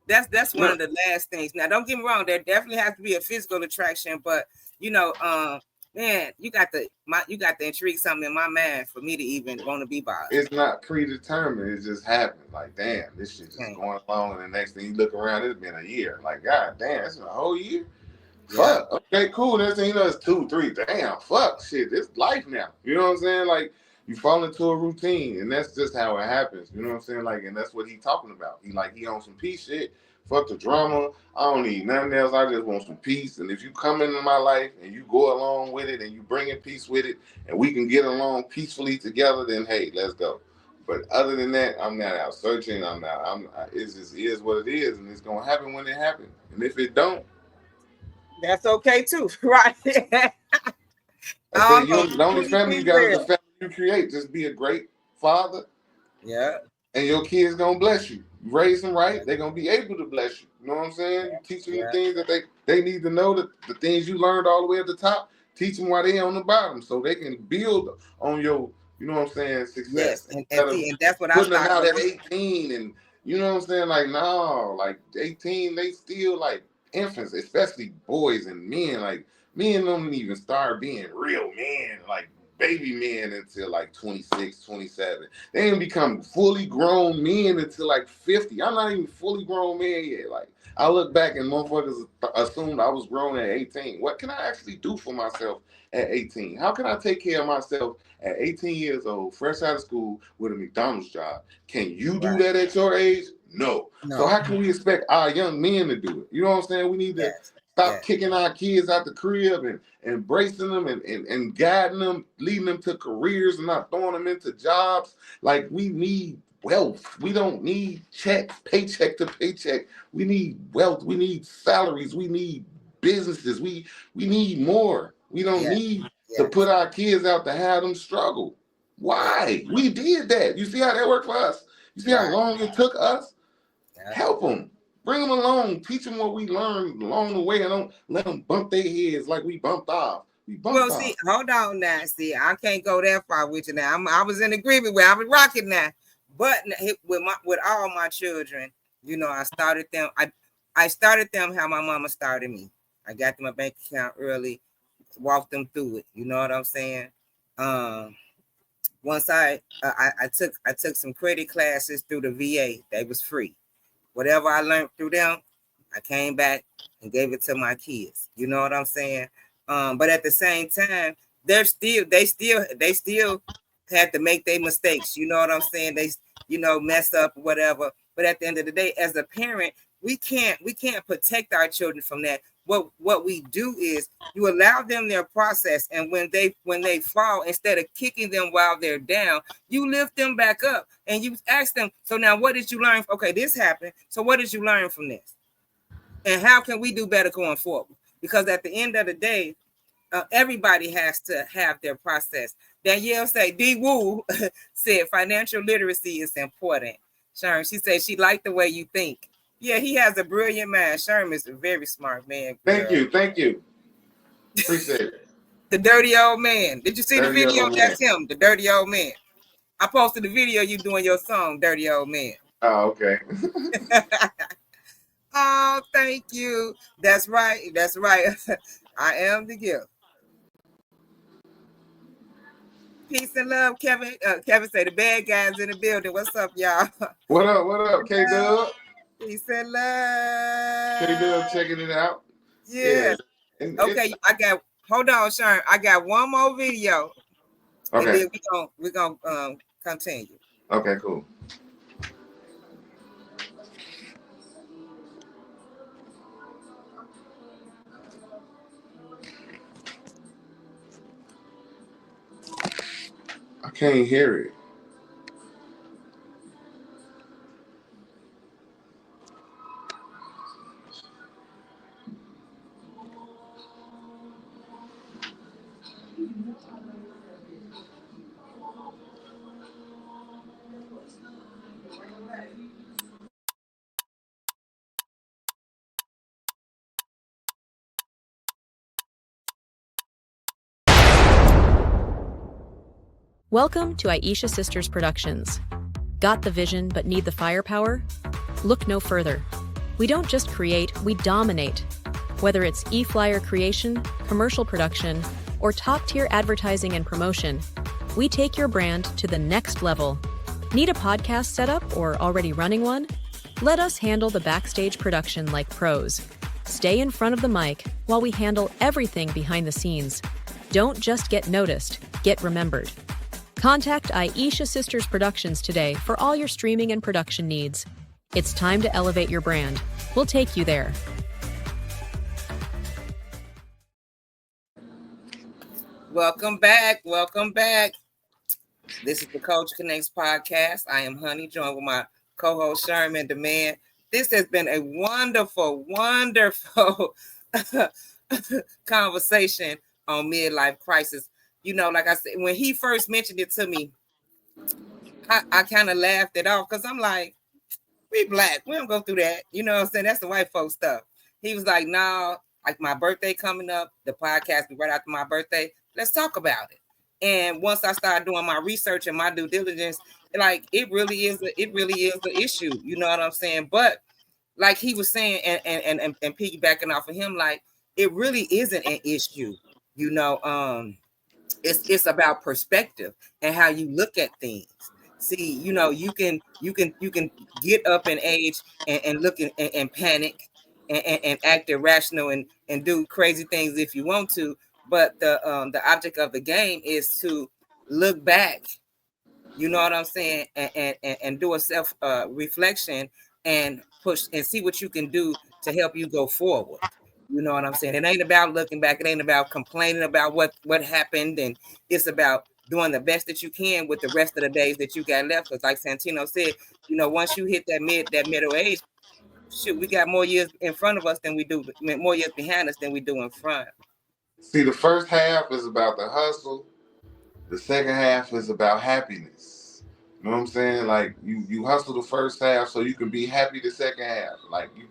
That's one of the last things. Now, don't get me wrong. There definitely has to be a physical attraction, but man, you got to intrigue something in my mind for me to even want to be bothered. It's not predetermined. It just happened. Like, damn, this shit just going along, and the next thing you look around, it's been a year. Like, god damn, it's a whole year. Yeah. Fuck. Okay, cool. Next thing you know, it's 2, 3. Damn, fuck, shit. This life now. You know what I'm saying? Like, you fall into a routine, and that's just how it happens. You know what I'm saying? Like, and that's what he talking about. He on some peace shit. Fuck the drama. I don't need nothing else. I just want some peace. And if you come into my life and you go along with it and you bring in peace with it, and we can get along peacefully together, then hey, let's go. But other than that, I'm not out searching. It just is what it is, and it's gonna happen when it happens. And if it don't, that's okay too, right? The only family you got is the family you create. Just be a great father. Yeah. And your kids gonna bless you. You raise them right, they're gonna be able to bless you. You know what I'm saying? You teach them the things that they need to know, that the things you learned all the way at the top, teach them while they're on the bottom, so they can build on your, you know what I'm saying, success. Yes, and that's what putting them out at 18, and you know what I'm saying, like, no, like 18, they still like infants, especially boys and men. Like, men don't even start being real men, like baby men, until like 26, 27. They didn't become fully grown men until like 50. I'm not even fully grown man yet. Like, I look back and motherfuckers assumed I was grown at 18. What can I actually do for myself at 18? How can I take care of myself at 18 years old, fresh out of school with a McDonald's job? Can you do that at your age? No. So how can we expect our young men to do it? You know what I'm saying? We need to stop kicking our kids out the crib and embracing them and guiding them, leading them to careers and not throwing them into jobs. Like, we need wealth. We don't need checks, paycheck to paycheck. We need wealth. We need salaries. We need businesses. We need more. We don't need to put our kids out to have them struggle. Why? We did that. You see how that worked for us? You see how long it took us? Help them. Bring them along. Teach them what we learned along the way, and don't let them bump their heads like we bumped off. See, hold on now. See, I can't go that far with you now. I was in agreement with, I was rocking now. But with all my children, I started them. I started them how my mama started me. I got them a bank account early, walked them through it. You know what I'm saying? Once I took some credit classes through the VA. They was free. Whatever I learned through them, I came back and gave it to my kids. You know what I'm saying? But at the same time, they still had to make their mistakes. You know what I'm saying? They, mess up or whatever. But at the end of the day, as a parent, we can't protect our children from that. What we do is you allow them their process, and when they fall, instead of kicking them while they're down, you lift them back up and you ask them, so now what did you learn? Okay, this happened, so what did you learn from this, and how can we do better going forward? Because at the end of the day, everybody has to have their process. Danielle say, D Woo said financial literacy is important. Sherm, she said she liked the way you think. Yeah, he has a brilliant mind. Sherm is a very smart man. Thank you. Appreciate it. The dirty old man. Did you see the Dirty video? old man. That's him, the dirty old man. I posted the video you doing your song, Dirty Old Man. Oh, okay. Oh, thank you. That's right. That's right. I am the gift. Peace and love, Kevin. Kevin say the bad guys in the building. What's up, y'all? What up, K Dub? Peace and love. K Dub checking it out. Yeah. Okay, hold on, Sherm. I got one more video. Okay. And then we're gonna continue. Okay, cool. I can't hear it. Welcome to Aisha Sisters Productions. Got the vision but need the firepower? Look no further. We don't just create, we dominate. Whether it's e-flyer creation, commercial production, or top-tier advertising and promotion, we take your brand to the next level. Need a podcast setup or already running one? Let us handle the backstage production like pros. Stay in front of the mic while we handle everything behind the scenes. Don't just get noticed, get remembered. Contact Aisha Sisters Productions today for all your streaming and production needs. It's time to elevate your brand. We'll take you there. Welcome back. Welcome back. This is the Coach Connects podcast. I am Honey, joined with my co-host Sherm N Demand. This has been a wonderful, wonderful conversation on midlife crisis. You know, like I said, when he first mentioned it to me, I kind of laughed it off because I'm like, we Black, we don't go through that. You know what I'm saying? That's the white folks stuff. He was like, no, like my birthday coming up, the podcast be right after my birthday. Let's talk about it. And once I started doing my research and my due diligence, like it really is the issue. You know what I'm saying? But like he was saying, and piggybacking off of him, like it really isn't an issue. You know, it's about perspective and how you look at things. See, you know, you can get up in age and look and panic and act irrational and do crazy things if you want to, but the object of the game is to look back. You know what I'm saying, and do a self reflection and push and see what you can do to help you go forward. You know what I'm saying? It ain't about looking back. It ain't about complaining about what happened. And it's about doing the best that you can with the rest of the days that you got left. Because like Santino said, you know, once you hit that middle age, shoot, we got more years in front of us than we do, more years behind us than we do in front. See, the first half is about the hustle. The second half is about happiness. You know what I'm saying? Like you hustle the first half so you can be happy the second half. Like you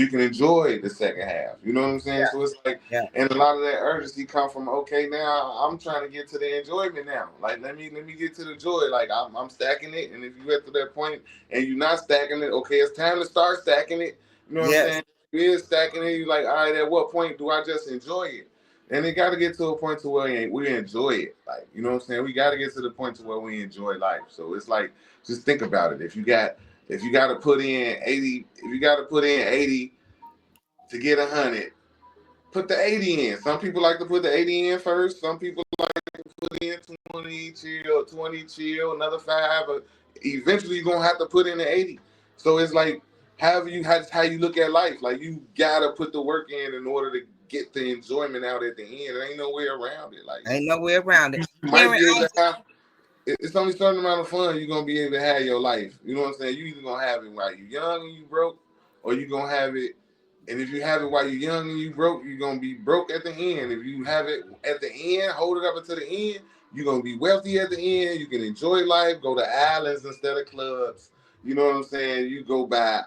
can enjoy the second half. You know what I'm saying? Yeah. So it's like, and a lot of that urgency come from, okay, now I'm trying to get to the enjoyment now. Like let me get to the joy. Like I'm stacking it, and if you get to that point and you're not stacking it, okay, it's time to start stacking it. You know what I'm saying? If you is stacking it, you're like, all right, at what point do I just enjoy it? And it got to get to a point to where we enjoy it. Like, you know what I'm saying? We got to get to the point to where we enjoy life. So it's like, just think about it. If you got to put in 80, if you got to put in 80 to get 100, put the 80 in. Some people like to put the 80 in first. Some people like to put in 20 chill, another 5. But eventually you're going to have to put in the 80. So it's like, that's how you look at life. Like, you gotta put the work in order to get the enjoyment out at the end. There ain't no way around it. Like, ain't no way around it. you might be able to have. It's only a certain amount of fun you're gonna be able to have your life. You know what I'm saying? You either gonna have it while you're young and you broke, or you gonna have it. And if you have it while you're young and you broke, you're gonna be broke at the end. If you have it at the end, hold it up until the end, you're gonna be wealthy at the end. You can enjoy life, go to islands instead of clubs. You know what I'm saying? You go buy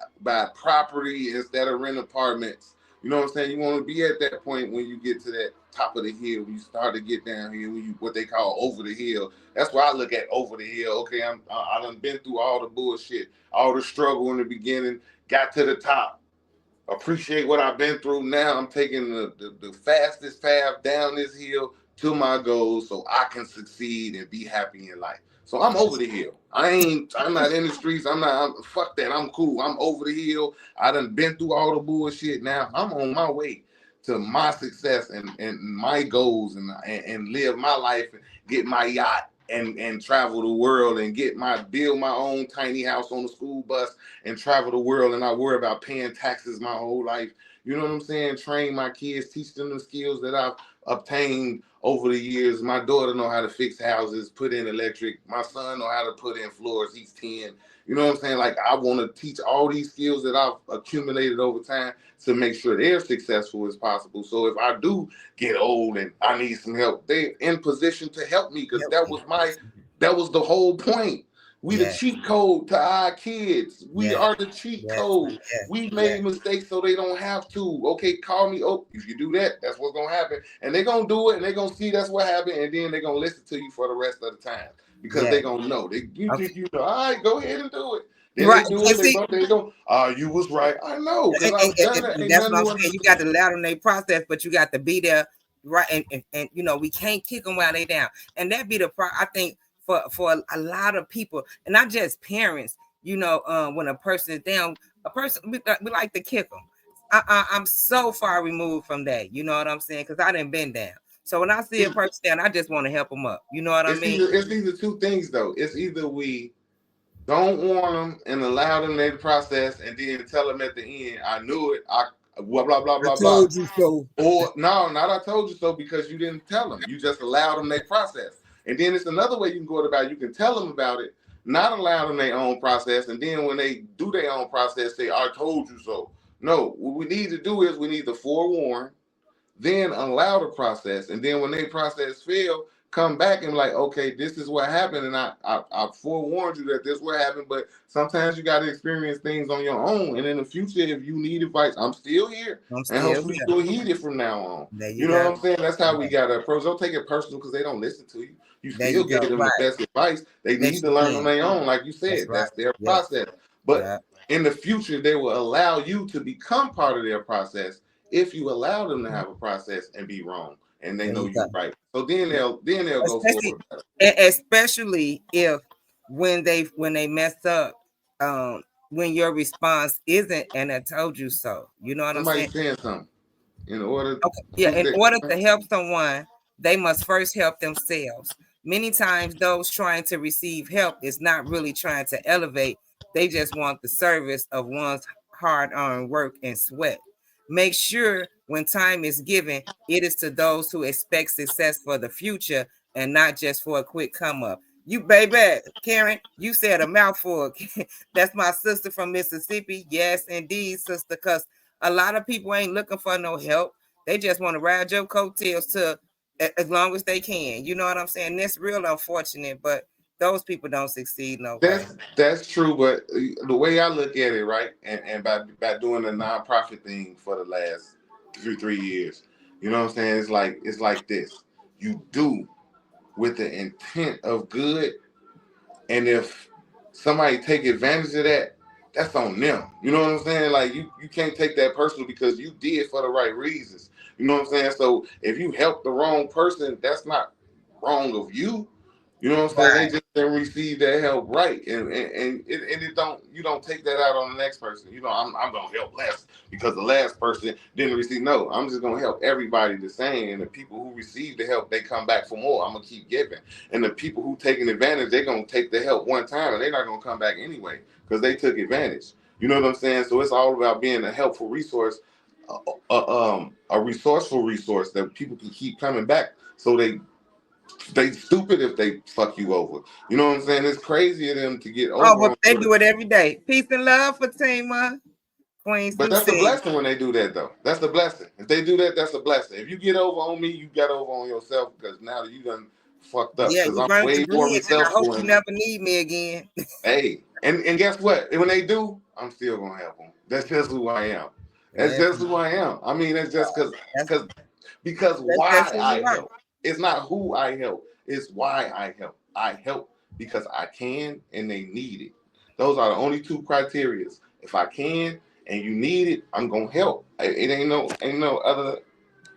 property instead of rent apartments. You know what I'm saying? You want to be at that point when you get to that top of the hill, when you start to get down here, when you what they call over the hill. That's why I look at over the hill. Okay, I done been through all the bullshit, all the struggle in the beginning, got to the top. Appreciate what I've been through. Now I'm taking the fastest path down this hill to my goals so I can succeed and be happy in life. So I'm over the hill. I'm not in the streets. Fuck that. I'm cool. I'm over the hill. I done been through all the bullshit. Now I'm on my way to my success and my goals and live my life and get my yacht and travel the world and build my own tiny house on the school bus and travel the world and not worry about paying taxes my whole life. You know what I'm saying? Train my kids, teach them the skills that I've obtained over the years. My daughter know how to fix houses, put in electric. My son know how to put in floors. He's 10. You know what I'm saying? Like, I want to teach all these skills that I've accumulated over time to make sure they're successful as possible. So if I do get old and I need some help, they're in position to help me, because that was the whole point. We the cheat code to our kids. We are the cheat code. We made mistakes so they don't have to. Okay, call me. Oh, if you do that, that's what's gonna happen. And they're gonna do it, and they're gonna see that's what happened, and then they're gonna listen to you for the rest of the time. Because they're gonna know. Think you know, all right, go ahead and do it. Then they do it, they don't. You was right. I know, because I've done it. That's what I'm saying. You got to allow them their process, but you got to be there, right? And you know, we can't kick them while they down. And that be the I think for a lot of people, and not just parents. You know, when a person is down, we like to kick them. I'm so far removed from that. You know what I'm saying? Because I didn't been down. So when I see a person down, I just want to help them up. You know what I mean? It's either two things though. It's either we don't warn them and allow them their process, and then tell them at the end, "I knew it. Blah blah blah blah blah." I told you so. Or no, not I told you so, because you didn't tell them. You just allowed them their process. And then it's another way you can go about it. You can tell them about it, not allow them their own process, and then when they do their own process, say, "I told you so." No, what we need to do is we need to forewarn, then allow the process, and then when they process fail, come back and like, okay, this is what happened, and I forewarned you that this is what happened, but sometimes you got to experience things on your own, and in the future, if you need advice, I'm still here, and hopefully you'll heed it from now on. You know what I'm saying? That's how we got to approach. Don't take it personal because they don't listen to you. You still give them the best advice. They need to learn on their own, like you said. That's their process. But in the future, they will allow you to become part of their process if you allow them to have a process and be wrong, and they know you're right. So then they'll go forward. Especially if when they mess up, when your response isn't, and I told you so. You know what I'm saying? Somebody's saying something. In order to help someone, they must first help themselves. Many times those trying to receive help is not really trying to elevate. They just want the service of one's hard-earned work and sweat. Make sure when time is given, it is to those who expect success for the future and not just for a quick come up. You baby, Karen, you said a mouthful. That's my sister from Mississippi. Yes, indeed, sister, because a lot of people ain't looking for no help. They just want to ride your coattails to as long as they can. You know what I'm saying? That's real unfortunate, but those people don't succeed. No, that's true. But the way I look at it, right, and by doing the nonprofit thing for the last 3 years, you know what I'm saying? It's like this. You do with the intent of good, and if somebody take advantage of that, that's on them. You know what I'm saying? Like you can't take that personal because you did for the right reasons. You know what I'm saying? So if you help the wrong person, that's not wrong of you. You know what I'm saying? They just didn't receive that help right, and it don't, you don't take that out on the next person. You know, I'm gonna help less because the last person didn't receive. No, I'm just gonna help everybody the same. And the people who receive the help, they come back for more. I'm gonna keep giving. And the people who taking advantage, they're gonna take the help one time and they're not gonna come back anyway because they took advantage. You know what I'm saying? So it's all about being a helpful resource, a resourceful resource that people can keep coming back. So they stupid if they fuck you over. You know what I'm saying? It's crazy of them to get over. Oh, but they do it every day. Peace and love for Tima. Queen But that's a Susie. blessing when they do that, though. That's the blessing. If they do that, that's a blessing. If you get over on me, you got over on yourself because now you done fucked up. Yeah, Because you I'm burnt the way more bridge, and I hope resourceful. you And never need me again. hey, and guess what? When they do, I'm still gonna help them. That's just who I am. That's That's, just who I am. I mean, it's just that's, because that's why who I you are. help. It's not who I help. It's why I help. I help because I can and they need it. Those are the only two criterias. If I can and you need it, I'm gonna help. It ain't no other.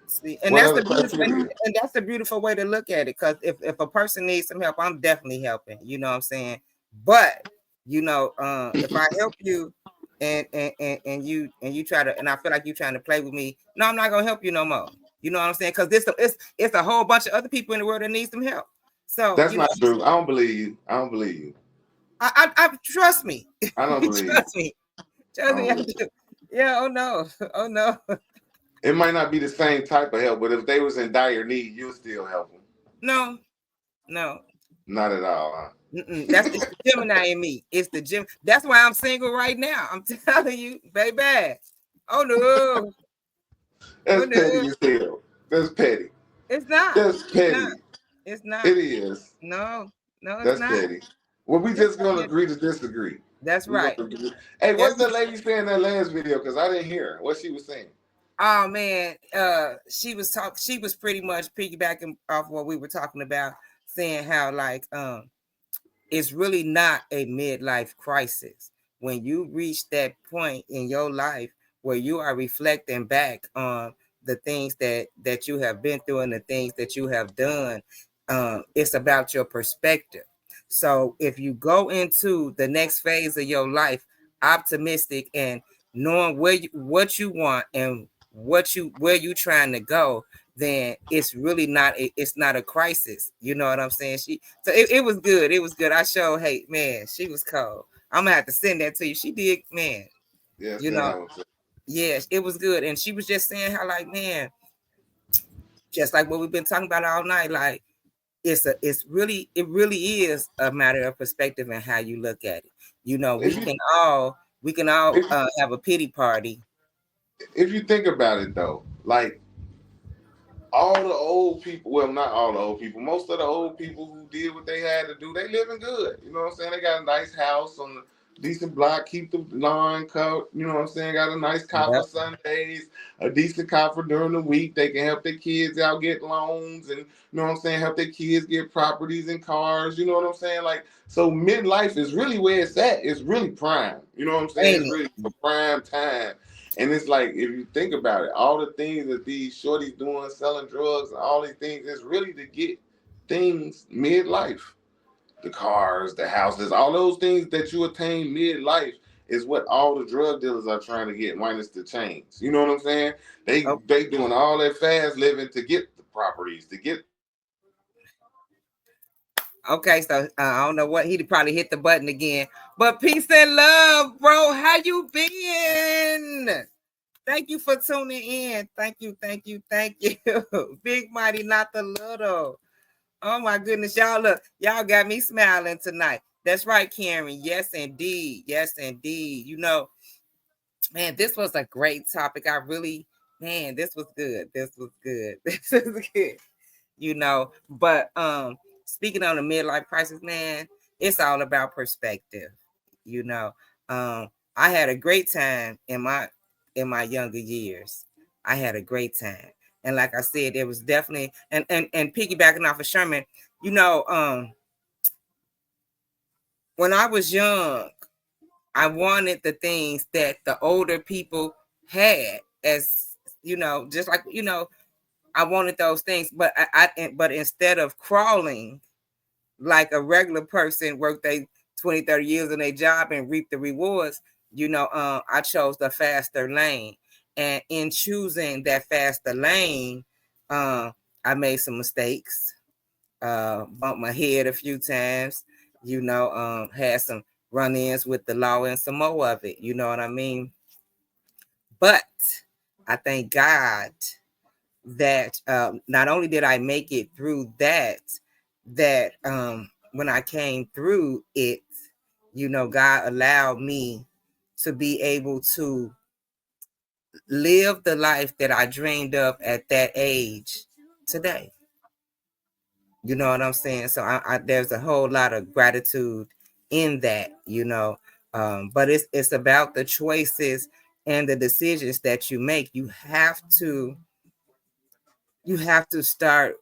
See, and What that's other the beautiful, criteria? and that's the beautiful way to look at it. Because if a person needs some help, I'm definitely helping. You know what I'm saying? But if I help you, and you try to, and I feel like you trying to play with me, no, I'm not gonna help you no more. You know what I'm saying? Because it's a whole bunch of other people in the world that need some help. So That's not true. I don't believe you. I don't believe you. I trust me. I don't believe you. Trust me. Trust me. I do. Yeah. Oh no. Oh no. It might not be the same type of help, but if they was in dire need, you'll still help them. No. No. Not at all. Huh? It's the Gemini in me. It's the Gem. That's why I'm single right now. I'm telling you, baby. Oh no. Oh That's petty no. as hell. That's petty. It's not. That's It's not. petty. It's not. It is. No. No, it's That's not. petty. Well, we It's just gonna not. agree to disagree. That's We right. gonna agree. Hey, what's the lady saying in that last video? Because I didn't hear her. What she was saying. Oh man, she was pretty much piggybacking off what we were talking about, saying how like it's really not a midlife crisis when you reach that point in your life where you are reflecting back on the things that you have been through and the things that you have done. It's about your perspective. So if you go into the next phase of your life optimistic and knowing what you want and where you trying to go, then it's really not it's not a crisis. You know what I'm saying? It was good. It was good. I showed, hey man, she was cold. I'm gonna have to send that to you. She did, man. Yeah, You know, yes, it was good. And she was just saying how, like, man, just like what we've been talking about all night, like it really is a matter of perspective and how you look at it. You know, we can all have a pity party. If you think about it though, like all the old people, well, not all the old people, most of the old people who did what they had to do, they living good. You know what I'm saying? They got a nice house on a decent block, keep the lawn cut. You know what I'm saying? Got a nice car for Sundays, a decent car for during the week. They can help their kids out get loans and, you know what I'm saying, help their kids get properties and cars. You know what I'm saying? Like, so midlife is really where it's at. It's really prime. You know what I'm saying? It's really a prime time. And it's like, if you think about it, all the things that these shorties doing, selling drugs and all these things, is really to get things midlife. The cars, the houses, all those things that you attain midlife is what all the drug dealers are trying to get, minus the chains. You know what I'm saying? They doing all that fast living to get the properties, to get. Okay, so I don't know what he probably hit the button again, but peace and love, bro. How you been? Thank you for tuning in. Thank you. Big mighty, not the little. Oh my goodness, y'all look, y'all got me smiling tonight. That's right, Karen. Yes, indeed. Yes, indeed. You know, man, this was a great topic. This was good. This was good. This is good. You know, but speaking on the midlife crisis, man, it's all about perspective. You know, I had a great time in my younger years. I had a great time. And like I said, it was definitely and piggybacking off of Sherman, you know, when I was young, I wanted the things that the older people had, as you know, just like, you know, I wanted those things, but but instead of crawling like a regular person worked they 20, 30 years in their job and reap the rewards, you know, I chose the faster lane. And in choosing that faster lane, I made some mistakes, bumped my head a few times, you know, had some run-ins with the law and some more of it. You know what I mean? But I thank God that not only did I make it through that when I came through it, you know, God allowed me to be able to live the life that I dreamed of at that age today. You know what I'm saying? So there's a whole lot of gratitude in that, you know. But it's about the choices and the decisions that you make. You have to start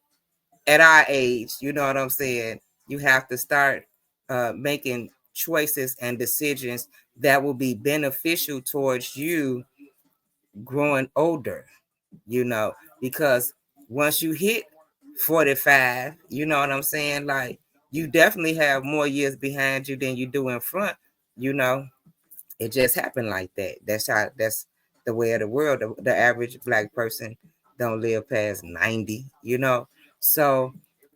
at our age. You know what I'm saying? You have to start making choices and decisions that will be beneficial towards you growing older, you know, because once you hit 45, you know what I'm saying? Like, you definitely have more years behind you than you do in front, you know. It just happened like that. That's the way of the world. The average Black person don't live past 90, you know. So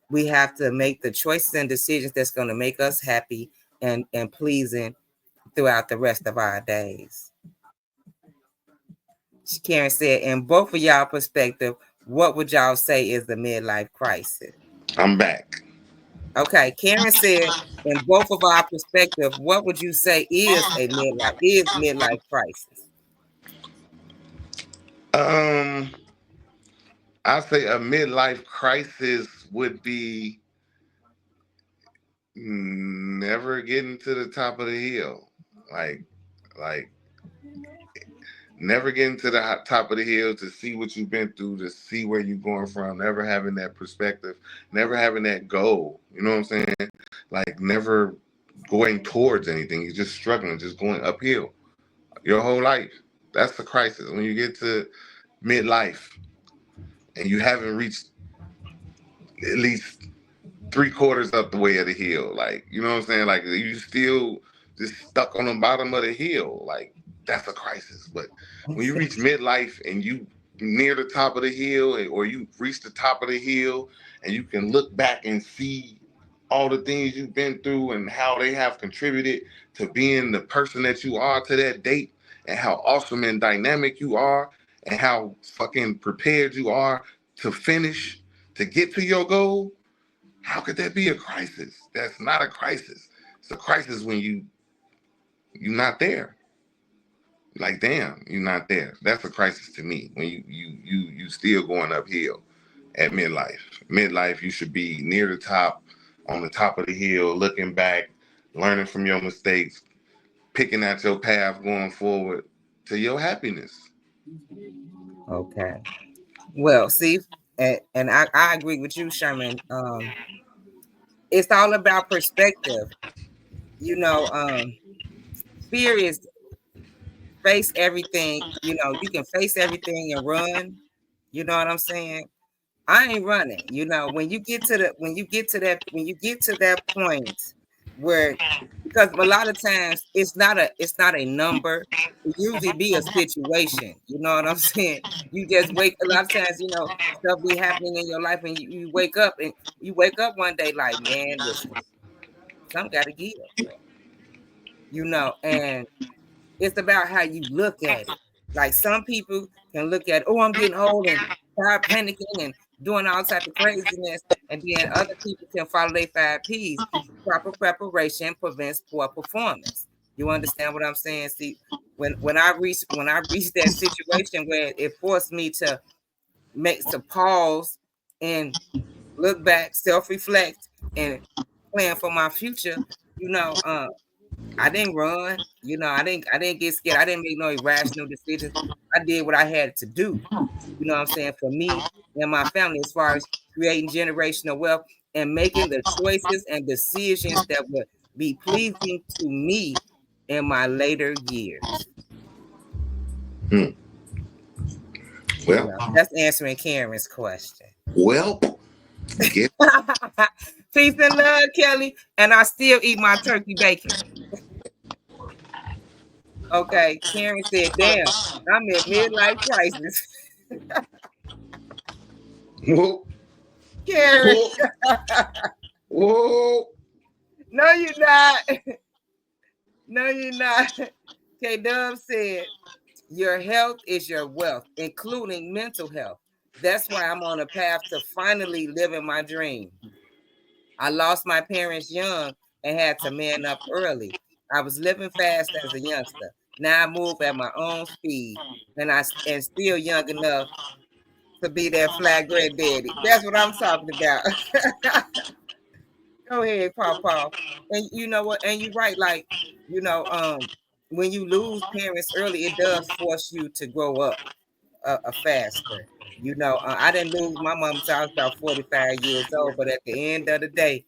we have to make the choices and decisions that's going to make us happy and pleasing throughout the rest of our days. Karen said, in both of y'all perspective, what would y'all say is the midlife crisis? I'm back. Okay, Karen said, in both of our perspective, what would you say is a midlife crisis? I say a midlife crisis would be never getting to the top of the hill, like never getting to the top of the hill to see what you've been through, to see where you're going from, never having that perspective, never having that goal. You know what I'm saying? Like never going towards anything. You're just struggling, just going uphill your whole life. That's the crisis. When you get to midlife and you haven't reached at least 3/4 up the way of the hill, like, you know what I'm saying? Like you still just stuck on the bottom of the hill. Like that's a crisis. But when you reach midlife and you near the top of the hill, or you reach the top of the hill and you can look back and see all the things you've been through and how they have contributed to being the person that you are to that date, and how awesome and dynamic you are, and how fucking prepared you are to finish, to get to your goal, how could that be a crisis? That's not a crisis. It's a crisis when you're not there. Like, damn, you're not there. That's a crisis to me. When you still going uphill at midlife. Midlife, you should be near the top, on the top of the hill, looking back, learning from your mistakes, picking out your path going forward to your happiness. Okay. Well, see, and I agree with you, Sherman. It's all about perspective. You know, fear is face everything. You know, you can face everything and run. You know what I'm saying? I ain't running. You know, when you get to that point where, because a lot of times it's not a number. It usually be a situation. You know what I'm saying? You just wake. A lot of times, you know, stuff be happening in your life, and you wake up one day like, man, listen, some got to give, bro. You know, and it's about how you look at it. Like, some people can look at, oh, I'm getting old, and start panicking and doing all type of craziness. And then other people can follow their 5 Ps. Proper preparation prevents poor performance. You understand what I'm saying? See, when I reached that situation where it forced me to pause and look back, self-reflect, and plan for my future, you know, I didn't run. You know, I didn't get scared. I didn't make no irrational decisions. I did what I had to do. You know what I'm saying? For me and my family, as far as creating generational wealth and making the choices and decisions that would be pleasing to me in my later years. Hmm. You Well, know, that's answering Karen's question. well, get Peace and love, Kelly. And I still eat my turkey bacon. Okay, Karen said, damn, I'm in midlife crisis. whoa, Karen, whoa, whoa. no, you're not. No, you're not. K Dub said, your health is your wealth, including mental health. That's why I'm on a path to finally living my dream. I lost my parents young and had to man up early. I was living fast as a youngster. Now I move at my own speed, and still young enough to be that flat granddaddy. That's what I'm talking about. Go ahead, Paw. And you know what? And you're right. Like, when you lose parents early, it does force you to grow up a faster. I didn't lose my mom until I was about 45 years old. But at the end of the day,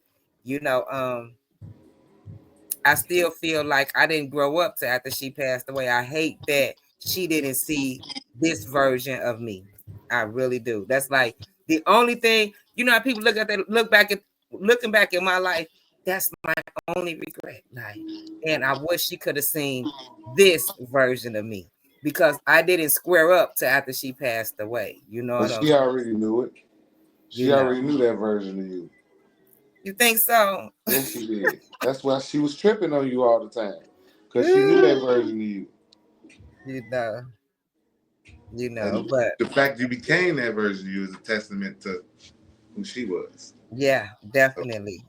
I still feel like I didn't grow up to after she passed away. I hate that she didn't see this version of me. I really do. That's like the only thing, how people looking back at my life, that's my only regret. Like, and I wish she could have seen this version of me because I didn't square up to after she passed away. But she already knew it. She already knew that version of you. You think so? Yes, she did. That's why she was tripping on you all the time. Because she knew that version of you. And but the fact you became that version of you is a testament to who she was. Yeah, definitely.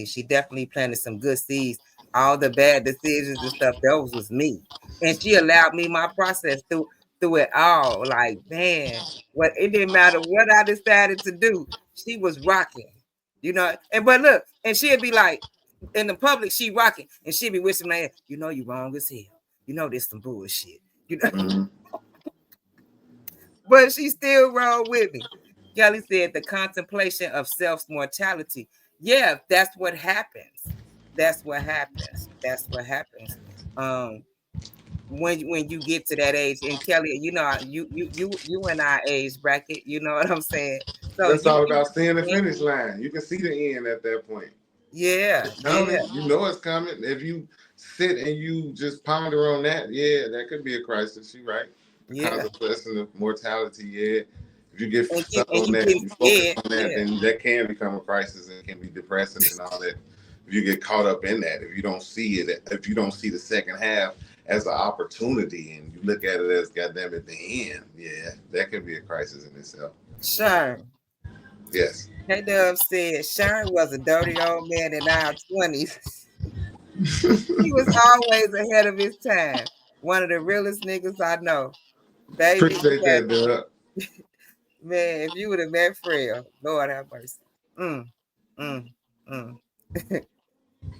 She definitely planted some good seeds. All the bad decisions and stuff, those was me. And she allowed me my process through it all. Like, man, it didn't matter what I decided to do. She was rocking, but look, and she'd be like, in the public, she rocking, and she'd be whispering my head, you wrong as hell. This some bullshit. Mm-hmm. But she still rolled with me. Kelly said the contemplation of self-mortality. Yeah, that's what happens. When you get to that age, and Kelly, you in our age bracket, you know what I'm saying? So it's all about seeing the finish line. You can see the end at that point. Yeah. You know it's coming. If you sit and you just ponder on that, that could be a crisis. You're right. Contemplation of mortality, If you get stuck on that, you focus on that, then that can become a crisis and can be depressing and all that. If you get caught up in that, if you don't see it, if you don't see the second half as an opportunity and you look at it as goddamn at the end, that can be a crisis in itself. Sherm. Yes. Hey Dove said Sherm was a dirty old man in our 20s. He was always ahead of his time. One of the realest niggas I know. Baby, appreciate that, Dub. Man, if you would have met Freya, Lord have mercy.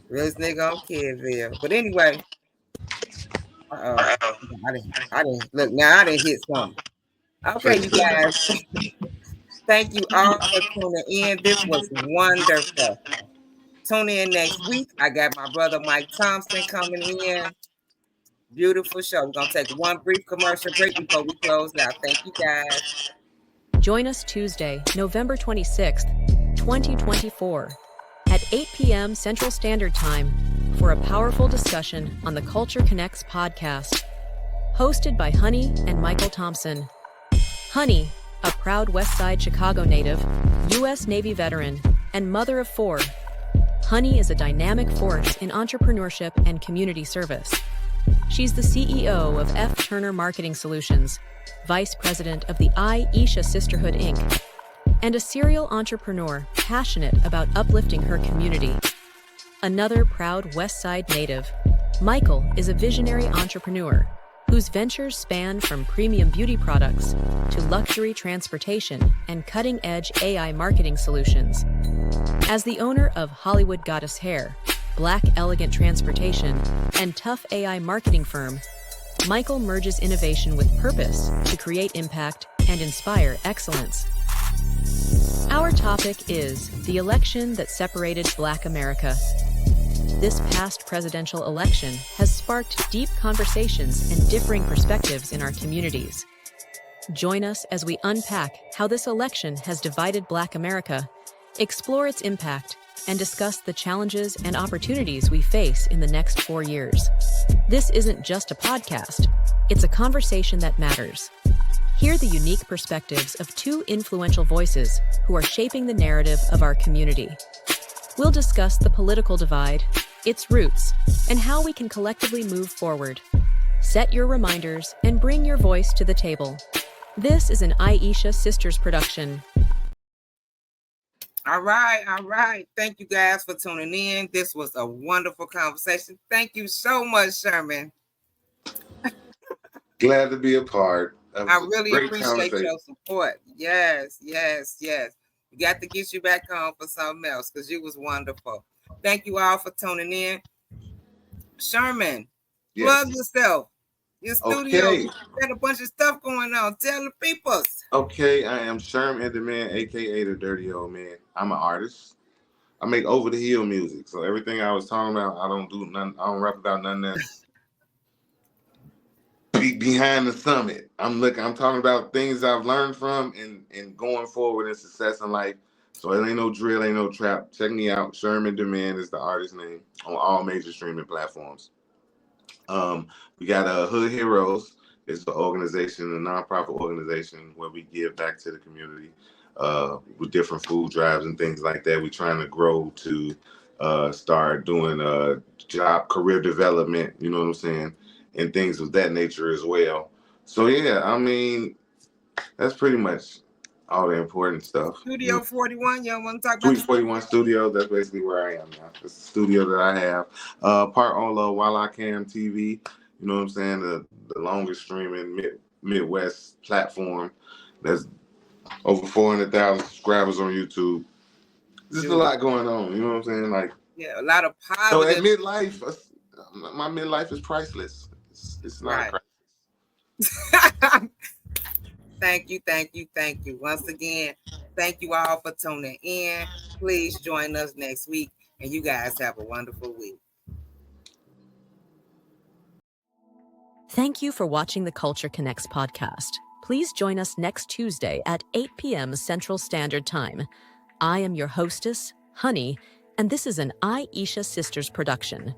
Realest nigga on Kidville. But anyway, I didn't look now. I didn't hit something. Okay, you guys. Thank you all for tuning in. This was wonderful. Tune in next week. I got my brother Mike Thompson coming in. Beautiful show. We're gonna take one brief commercial break before we close out. Thank you guys. Join us Tuesday, November 26th, 2024, at 8 p.m. Central Standard Time for a powerful discussion on the Culture Connects podcast, hosted by Honey and Michael Thompson. Honey, a proud West Side Chicago native, U.S. Navy veteran, and mother of 4. Honey is a dynamic force in entrepreneurship and community service. She's the CEO of F. Turner Marketing Solutions, Vice President of the Aisha Sisterhood, Inc., and a serial entrepreneur passionate about uplifting her community. Another proud West Side native, Michael is a visionary entrepreneur whose ventures span from premium beauty products to luxury transportation and cutting-edge AI marketing solutions. As the owner of Hollywood Goddess Hair, Black Elegant Transportation, and Tough AI marketing firm, Michael merges innovation with purpose to create impact and inspire excellence. Our topic is the election that separated Black America. This past presidential election has sparked deep conversations and differing perspectives in our communities. Join us as we unpack how this election has divided Black America, explore its impact, and discuss the challenges and opportunities we face in the next 4 years. This isn't just a podcast, it's a conversation that matters. Hear the unique perspectives of 2 influential voices who are shaping the narrative of our community. We'll discuss the political divide, its roots, and how we can collectively move forward. Set your reminders and bring your voice to the table. This is an Aisha Sisters production. All right. Thank you guys for tuning in. This was a wonderful conversation. Thank you so much, Sherman. Glad to be a part. I really appreciate your support. Yes. We got to get you back on for something else because you was wonderful. Thank you all for tuning in. Sherman, plug yourself. Your studio, you got a bunch of stuff going on. Tell the people. Okay, I am Sherm N Demand, aka the Dirty Old Man. I'm an artist. I make over the hill music. So everything I was talking about, I don't do nothing. I don't rap about nothing that's behind the summit. I'm talking about things I've learned from and going forward in success in life. So it ain't no drill, ain't no trap. Check me out. Sherm N Demand is the artist name on all major streaming platforms. We got Hood Heroes. It's the organization, a nonprofit organization where we give back to the community with different food drives and things like that. We're trying to grow to start doing job career development, you know what I'm saying, and things of that nature as well. So yeah, I mean, that's pretty much all the important stuff. Studio 41, you don't want to talk about Suite 41 Studio, that's basically where I am now. It's the studio that I have. Part on While I Can TV, you know what I'm saying? The longest streaming Midwest platform. There's over 400,000 subscribers on YouTube. Just a lot going on, you know what I'm saying? Like, yeah, a lot of positive. So at midlife, my midlife is priceless. It's not a crisis. Thank you. Once again, thank you all for tuning in. Please join us next week, and you guys have a wonderful week. Thank you for watching the Culture Connects podcast. Please join us next Tuesday at 8 p.m. Central Standard Time. I am your hostess, Honey, and this is an Aisha Sisters production.